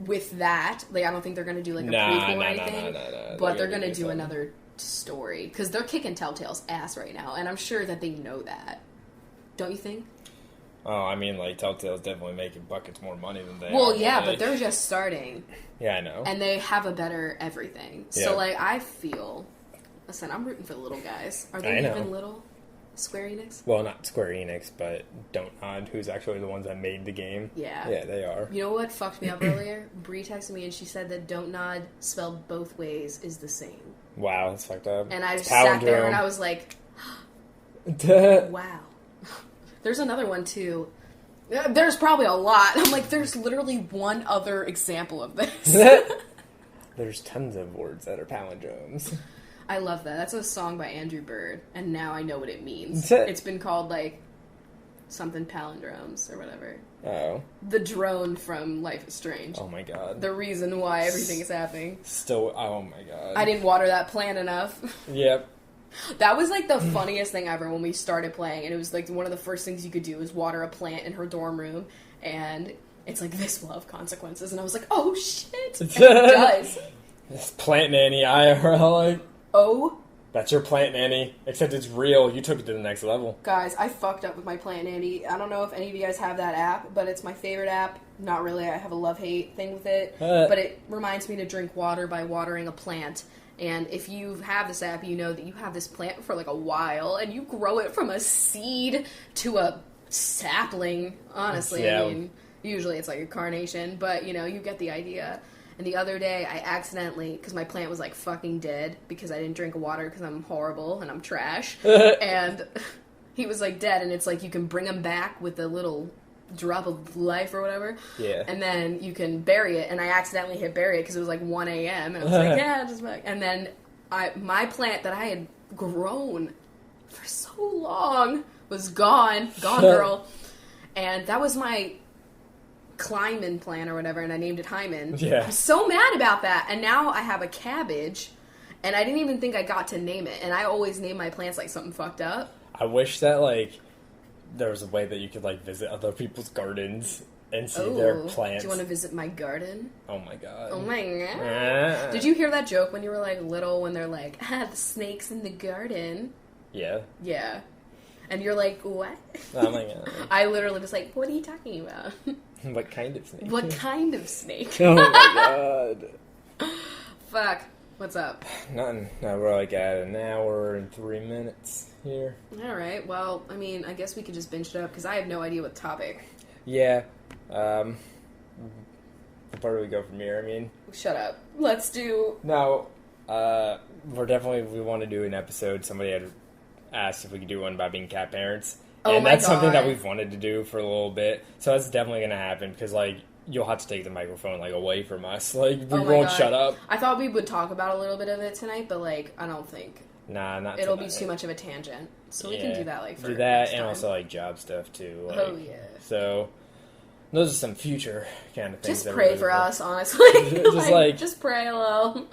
with that. Like, I don't think they're going to do, like, a prequel or anything. No. But they're going to do another story. Because they're kicking Telltale's ass right now, and I'm sure that they know that. Don't you think? Oh, I mean, like, Telltale's definitely making buckets more money than they are. Well, yeah, but they're just starting. Yeah, I know. And they have a better everything. Yeah. So, like, I feel... Listen, I'm rooting for the little guys. Are they even little? Square Enix? Well, not Square Enix, but Don't Nod, who's actually the ones that made the game. Yeah. Yeah, they are. You know what fucked me up earlier? Bree texted me and she said that Don't Nod spelled both ways is the same. Wow, that's fucked up. And I just sat there and I was like... Wow. There's another one, too. There's probably a lot. I'm like, there's literally one other example of this. There's tons of words that are palindromes. I love that. That's a song by Andrew Bird, and now I know what it means. It's been called, like, something palindromes or whatever. Oh. The drone from Life is Strange. Oh my god. The reason why everything is happening. Oh my god. I didn't water that plant enough. Yep. That was, like, the funniest thing ever when we started playing, and it was, like, one of the first things you could do was water a plant in her dorm room, and it's like, this will have consequences, and I was like, oh, shit! And it does. This plant nanny IRL, like... Oh? That's your plant nanny, except it's real. You took it to the next level. Guys, I fucked up with my plant nanny. I don't know if any of you guys have that app, but it's my favorite app. Not really. I have a love-hate thing with it. But it reminds me to drink water by watering a plant. And if you have this app, you know that you have this plant for like a while, and you grow it from a seed to a sapling. Honestly, Yeah. I mean, usually it's like a carnation, but you know, you get the idea. And the other day, I accidentally, because my plant was like fucking dead because I didn't drink water because I'm horrible and I'm trash, and he was like dead, and it's like you can bring him back with a little drop of life or whatever. Yeah. And then you can bury it, and I accidentally hit bury it because it was like 1 a.m. and I was like, yeah, just back. And then my plant that I had grown for so long was gone, girl. And that was my Kleiman plant or whatever, and I named it Hyman. Yeah. I'm so mad about that. And now I have a cabbage, and I didn't even think I got to name it. And I always name my plants like something fucked up. I wish that, like, there was a way that you could, like, visit other people's gardens and see their plants. Do you want to visit my garden? Oh my god. Oh my god. Did you hear that joke when you were, like, little, when they're like, the snakes in the garden? Yeah. Yeah. And you're like, what? Oh my god. I literally was like, what are you talking about? What kind of snake? What kind of snake? Oh my god. Fuck. What's up? Nothing. No, we're like at an hour and 3 minutes here. Alright, well, I mean, I guess we could just binge it up, because I have no idea what topic. Yeah. Where do we go from here? I mean... Shut up. Let's do... No. We want to do an episode. Somebody had asked if we could do one about being cat parents. Oh and my that's something that God. we've wanted to do for a little bit. So that's definitely going to happen, because, like, you'll have to take the microphone, like, away from us. Like, we won't shut up. I thought we would talk about a little bit of it tonight, but, like, I don't think. Nah, not It'll tonight. be too much of a tangent. So we can do that, like, for do that, next and time. also, like, job stuff, too. Like, Oh, yeah. So, those are some future kind of things. Just pray for us, honestly. Just just pray a little.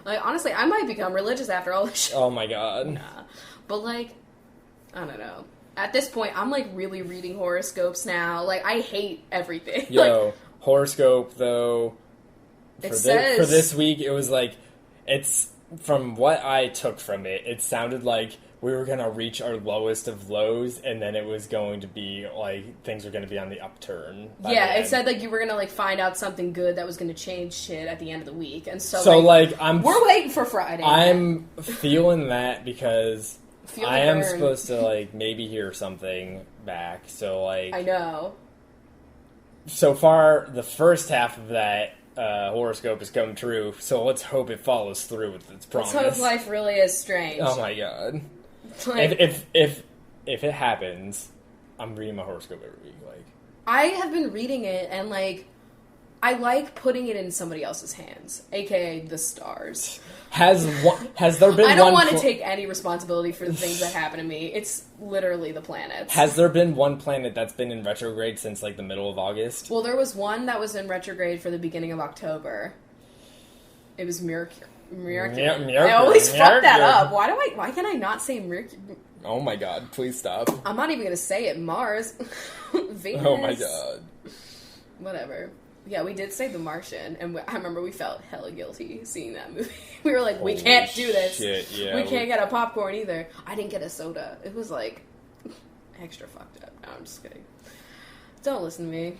Like, honestly, I might become religious after all this shit. Oh, my God. Nah. But, like, I don't know. At this point, I'm, like, really reading horoscopes now. Like, I hate everything. Yo, like, horoscope, though, for this week, it was like, it's, from what I took from it, it sounded like we were going to reach our lowest of lows, and then it was going to be, like, things were going to be on the upturn. Yeah, it said, like, you were going to, like, find out something good that was going to change shit at the end of the week. And so we're waiting for Friday. I'm feeling that because Feel the I am burn. supposed to, like, maybe hear something back. So, like... I know. So far, the first half of that horoscope has come true, so let's hope it follows through with its promise. Let's hope life really is strange. Oh my god. Like, If it happens, I'm reading my horoscope every week. Like, I have been reading it, and, like, I like putting it in somebody else's hands, aka the stars. Has there been I don't one want to take any responsibility for the things that happen to me. It's literally the planets. Has there been one planet that's been in retrograde since, like, the middle of August? Well, there was one that was in retrograde for the beginning of October. It was Mercury. I always fuck that up. Why can I not say Mercury? Oh my god, please stop. I'm not even gonna say it. Mars. Venus. Oh my god. Whatever. Yeah, we did say The Martian, and I remember we felt hella guilty seeing that movie. We were like, we Holy can't do this. Shit, yeah, we can't get a popcorn either. I didn't get a soda. It was, like, extra fucked up. No, I'm just kidding. Don't listen to me.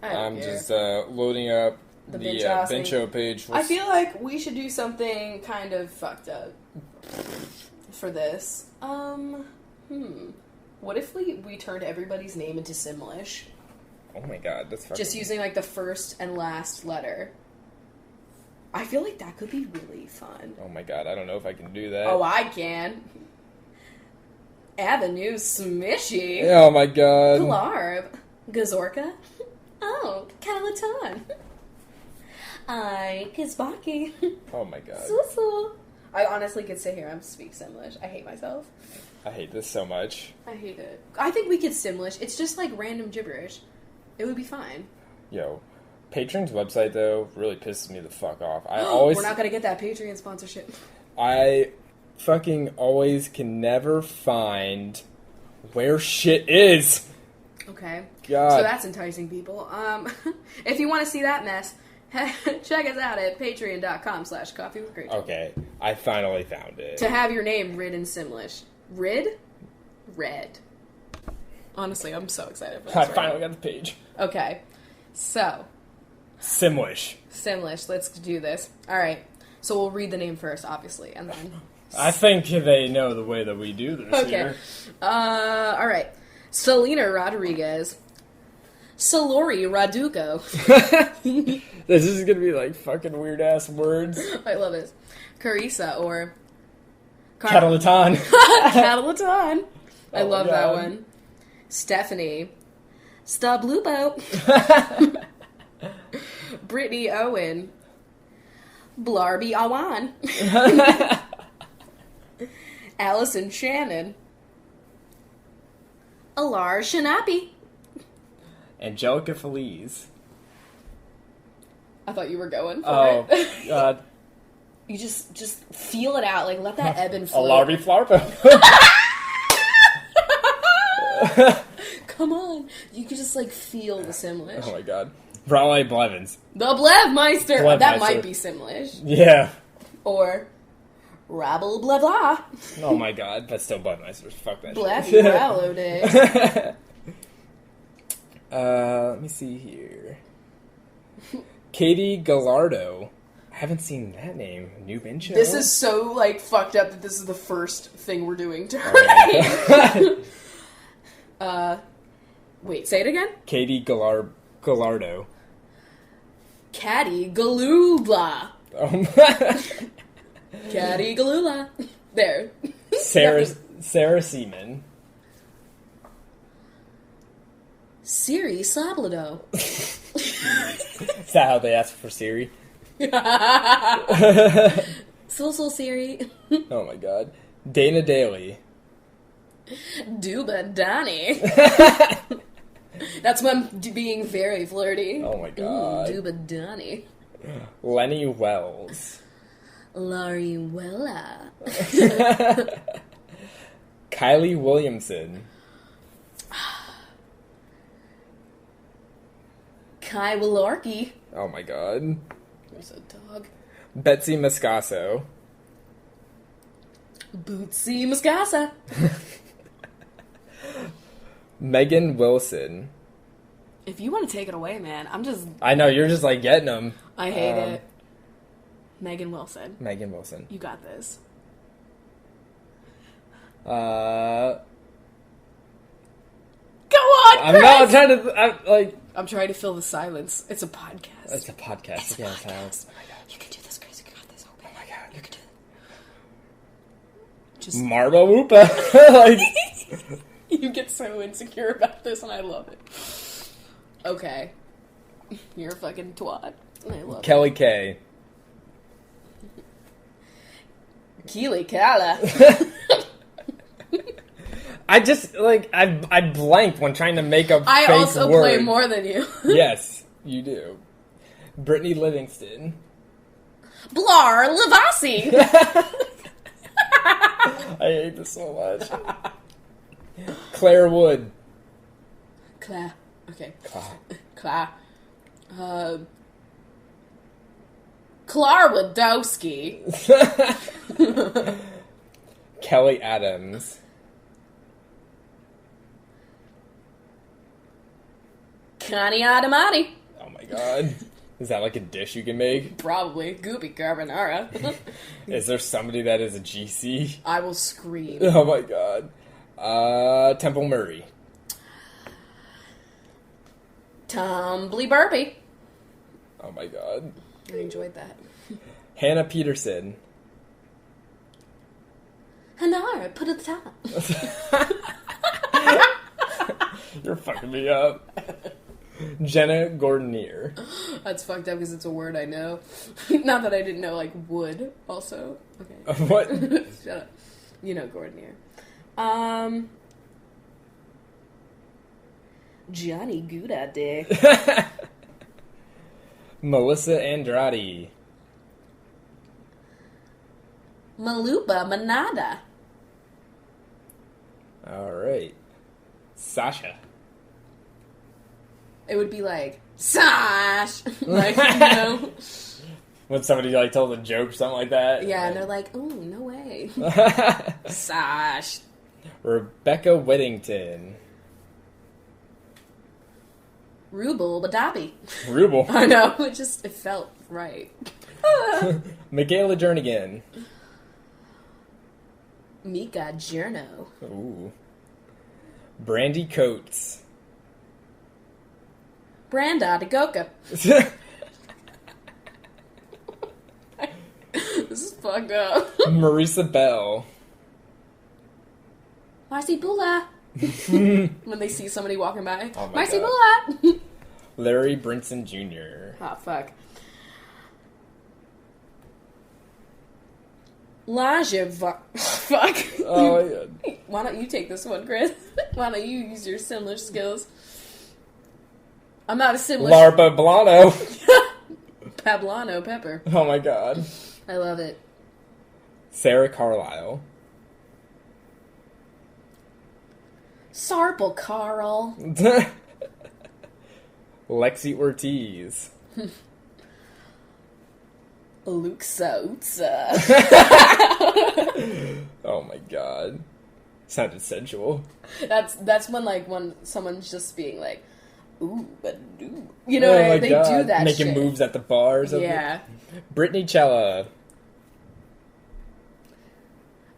I'm just loading up the bench show page. I feel like we should do something kind of fucked up for this. What if we turned everybody's name into Simlish? Oh my god, that's fucking... Just using, like, the first and last letter. I feel like that could be really fun. Oh my god, I don't know if I can do that. Oh, I can. Avenue Smishy. Oh my god. Glarb. Gazorka. Oh, Calaton. I Kizbaki. Oh my god. Susu. I honestly could sit here and speak Simlish. I hate myself. I hate this so much. I hate it. I think we could Simlish. It's just like random gibberish. It would be fine. Yo, Patreon's website though really pisses me the fuck off. We're not gonna get that Patreon sponsorship. I fucking always can never find where shit is. Okay. God. So that's enticing people. If you want to see that mess, check us out at patreon.com/CoffeeWithChrachel. Okay, I finally found it. To have your name read in Simlish. Rid? Red. Honestly, I'm so excited for this. I finally got the page. Okay. So. Simlish. Let's do this. Alright. So we'll read the name first, obviously, and then... I think they know the way that we do this here. Alright. Selena Rodriguez. Salori Raduco. This is gonna be like fucking weird ass words. I love it. Carissa or... Catalaton. Catalaton. I love that God. one. Stephanie. Stablubo. Brittany Owen. Blarby Awan. Allison Shannon. Alar Shanapi. Angelica Feliz. I thought you were going for it. Oh, God. You just feel it out. Like, let that ebb and flow. Alarby Flarpo. Come on. You could just, like, feel the Simlish. Oh, my God. Raleigh Blevins. The Blevmeister. Blevmeister. That might be Simlish. Yeah. Or Rabble Blah Blah. Oh, my God. That's still Blevmeister. Fuck that Blacky shit. Rallo Day. Let me see here. Katie Gallardo. I haven't seen that name. New intro. This is so, like, fucked up that this is the first thing we're doing to her name. Wait, say it again? Katie Gallardo. Caddy Galoola. Caddy Galoola. There. Sarah Seaman. Siri Sablado. Is that how they ask for Siri? So Siri. Oh my God. Dana Daly. Duba Donnie. That's when being very flirty. Oh my God. Duba Donnie. Lenny Wells. Laurie Wella. Kylie Williamson. Kai Willarkey. Oh my God. There's a dog. Betsy Moscaso. Bootsy Muscasa. Megan Wilson. If you want to take it away, man, I know, you're just like getting them. I hate it. Megan Wilson. Megan Wilson. You got this. Go on, I'm not trying to, I'm trying to fill the silence. It's a podcast. It's a podcast. It's a Yeah, podcast. silence. Oh my God. You can do this, Chris. You got this. Oh my God. You can do it. Just Marba Whoopa. You get so insecure about this, and I love it. Okay. You're a fucking twat. And I love Kelly K. Keely Kala. I just, I blank when trying to make a I fake also word. play more than you. Yes, you do. Brittany Livingston. Blar Lavasi. I hate this so much. Claire Wood. Claire. Okay. Claire. Claire. Klar Wadowski. Kelly Adams. Connie Adamati. Oh my God. Is that like a dish you can make? Probably. Goopy carbonara. Is there somebody that is a GC? I will scream. Oh my God. Temple Murray. Tumbly Burpee. Oh my God. I enjoyed that. Hannah Peterson. Hanar Alright, put it at the top. You're fucking me up. Jenna Gordonier. That's fucked up because it's a word I know. Not that I didn't know, like, wood also. Okay. What? Shut up. You know Gordonier. Johnny Goodaddy. Melissa Andrade. Malupa Manada. Alright. Sasha. It would be like, Sash! Like, you know? When somebody like told a joke or something like that. Yeah, and they're like, oh, no way. Sash. Rebecca Whittington. Ruble Badabi. Ruble. I know, it felt right. Michaela Jernigan. Mika Jerno. Ooh. Brandy Coates. Branda DeGoka. This is fucked up. Marisa Bell. Marcy Bula. When they see somebody walking by. Oh my Marcy God. Bula. Larry Brinson Jr. Oh, fuck. Fuck. Oh my God. Why don't you take this one, Chris? Why don't you use your Simlish skills? I'm not a Simlish. Larpa Blano. Pablano Pepper. Oh my God. I love it. Sarah Carlisle. Sarple Carl. Lexi Ortiz. Luxa Utsa. Oh my God. Sounded sensual. That's when someone's just being like, ooh, but do. You know, Oh my they God. do that Making shit. moves at the bar or something. Yeah. Brittany Cella.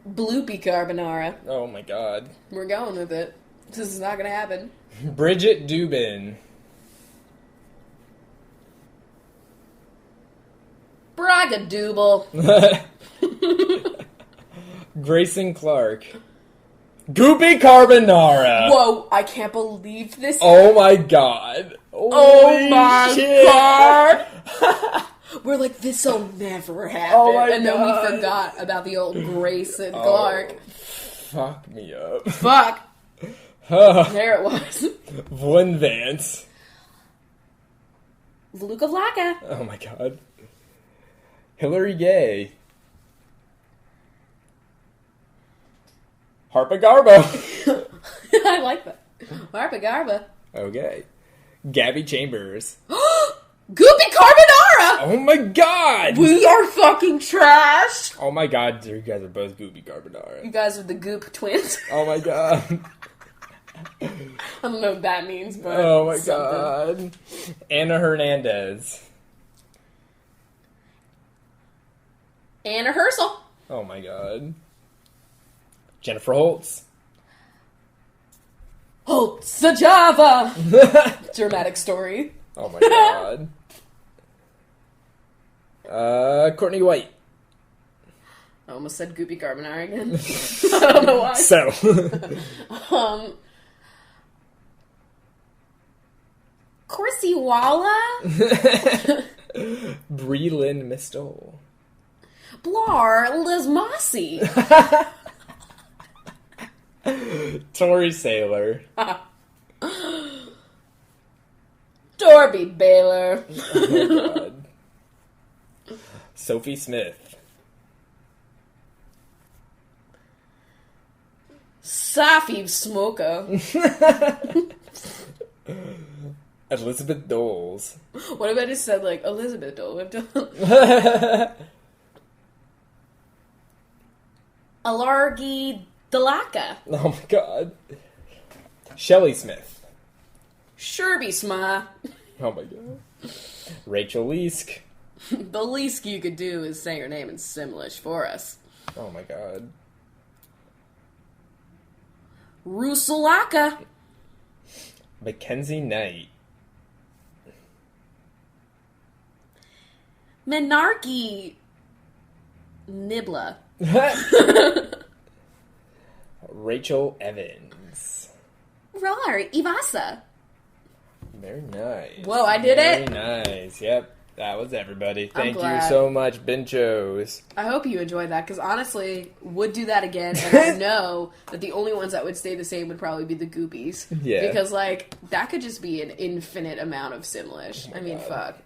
Bloopy Carbonara. Oh my God. We're going with it. This is not gonna happen. Bridget Dubin. Bragadooble. Grayson Clark. Goopy Carbonara. Whoa, I can't believe this. Oh my God. Oh Holy my shit. God. We're like, this'll never happen. Oh my and then God. we forgot about the old Grayson Clark. Fuck me up. Fuck. There it was. Vlyn Vance. Luca Vlaca. Oh my God. Hillary Gay. Harpa Garbo. I like that. Harpa Garba. Okay. Gabby Chambers. Goopy Carbonara! Oh my God. We are fucking trash! Oh my God, you guys are both Goopy Carbonara. You guys are the Goop twins. Oh my God. I don't know what that means, but Oh my something. God. Anna Hernandez. Anna Hersel. Oh my God. Jennifer Holtz. Holtz the Java! Dramatic story. Oh my God. Courtney White. I almost said Goopy Carbonara again. I don't know why. So. Corsi Walla? Bree Lynn Mistol. Blar Liz Mossy. Tori Saylor. Dorby Baylor. Oh my God. Sophie Smith. Safi Smoko. Elizabeth Doles. What if I just said, like, Elizabeth Dole? Alargi Dalaka. Oh my God. Shelley Smith. Sherby Sma. Oh my God. Rachel Leask. The least you could do is say her name in Simlish for us. Oh my God. Rusalaka. Mackenzie Knight. Menarche Nibla. Rachel Evans. Rar, Ivasa. Very nice. Whoa, I did it? Very nice. Yep. That was everybody. Thank you glad. so much, Benchos. I hope you enjoyed that, because honestly, would do that again, and I know that the only ones that would stay the same would probably be the Goopies. Yeah. Because, like, that could just be an infinite amount of Simlish. I mean, fuck.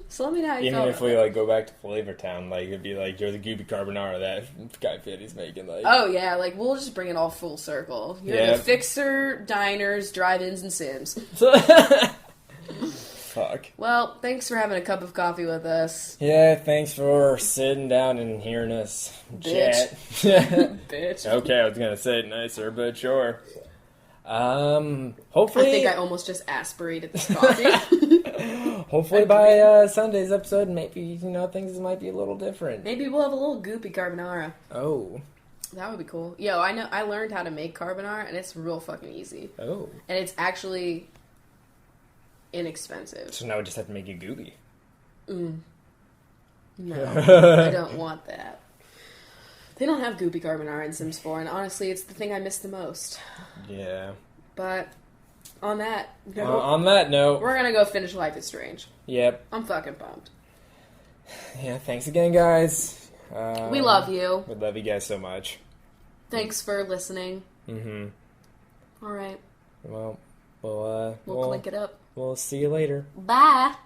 So let me know how you Even felt if about we, that. like, go back to Flavortown, like, it'd be like, you're the Goopy Carbonara that Guy Fieri's making, like... Oh, yeah, like, we'll just bring it all full circle. You're Yeah. the Fixer, Diners, Drive-Ins, and Sims. Fuck. Well, thanks for having a cup of coffee with us. Yeah, thanks for sitting down and hearing us Bitch. chat. Bitch. Okay, I was gonna say it nicer, but sure. Hopefully... I think I almost just aspirated this coffee. Hopefully by Sunday's episode, maybe, you know, things might be a little different. Maybe we'll have a little goopy carbonara. Oh. That would be cool. Yo, I learned how to make carbonara, and it's real fucking easy. Oh. And it's actually inexpensive. So now we just have to make it goopy. No, I don't want that. They don't have goopy carbonara in Sims 4, and honestly, it's the thing I miss the most. Yeah. But on that note, On that note... we're gonna go finish Life is Strange. Yep. I'm fucking pumped. Yeah, thanks again, guys. We love you. We love you guys so much. Thanks for listening. Mm-hmm. All right. Well, We'll clink it up. We'll see you later. Bye.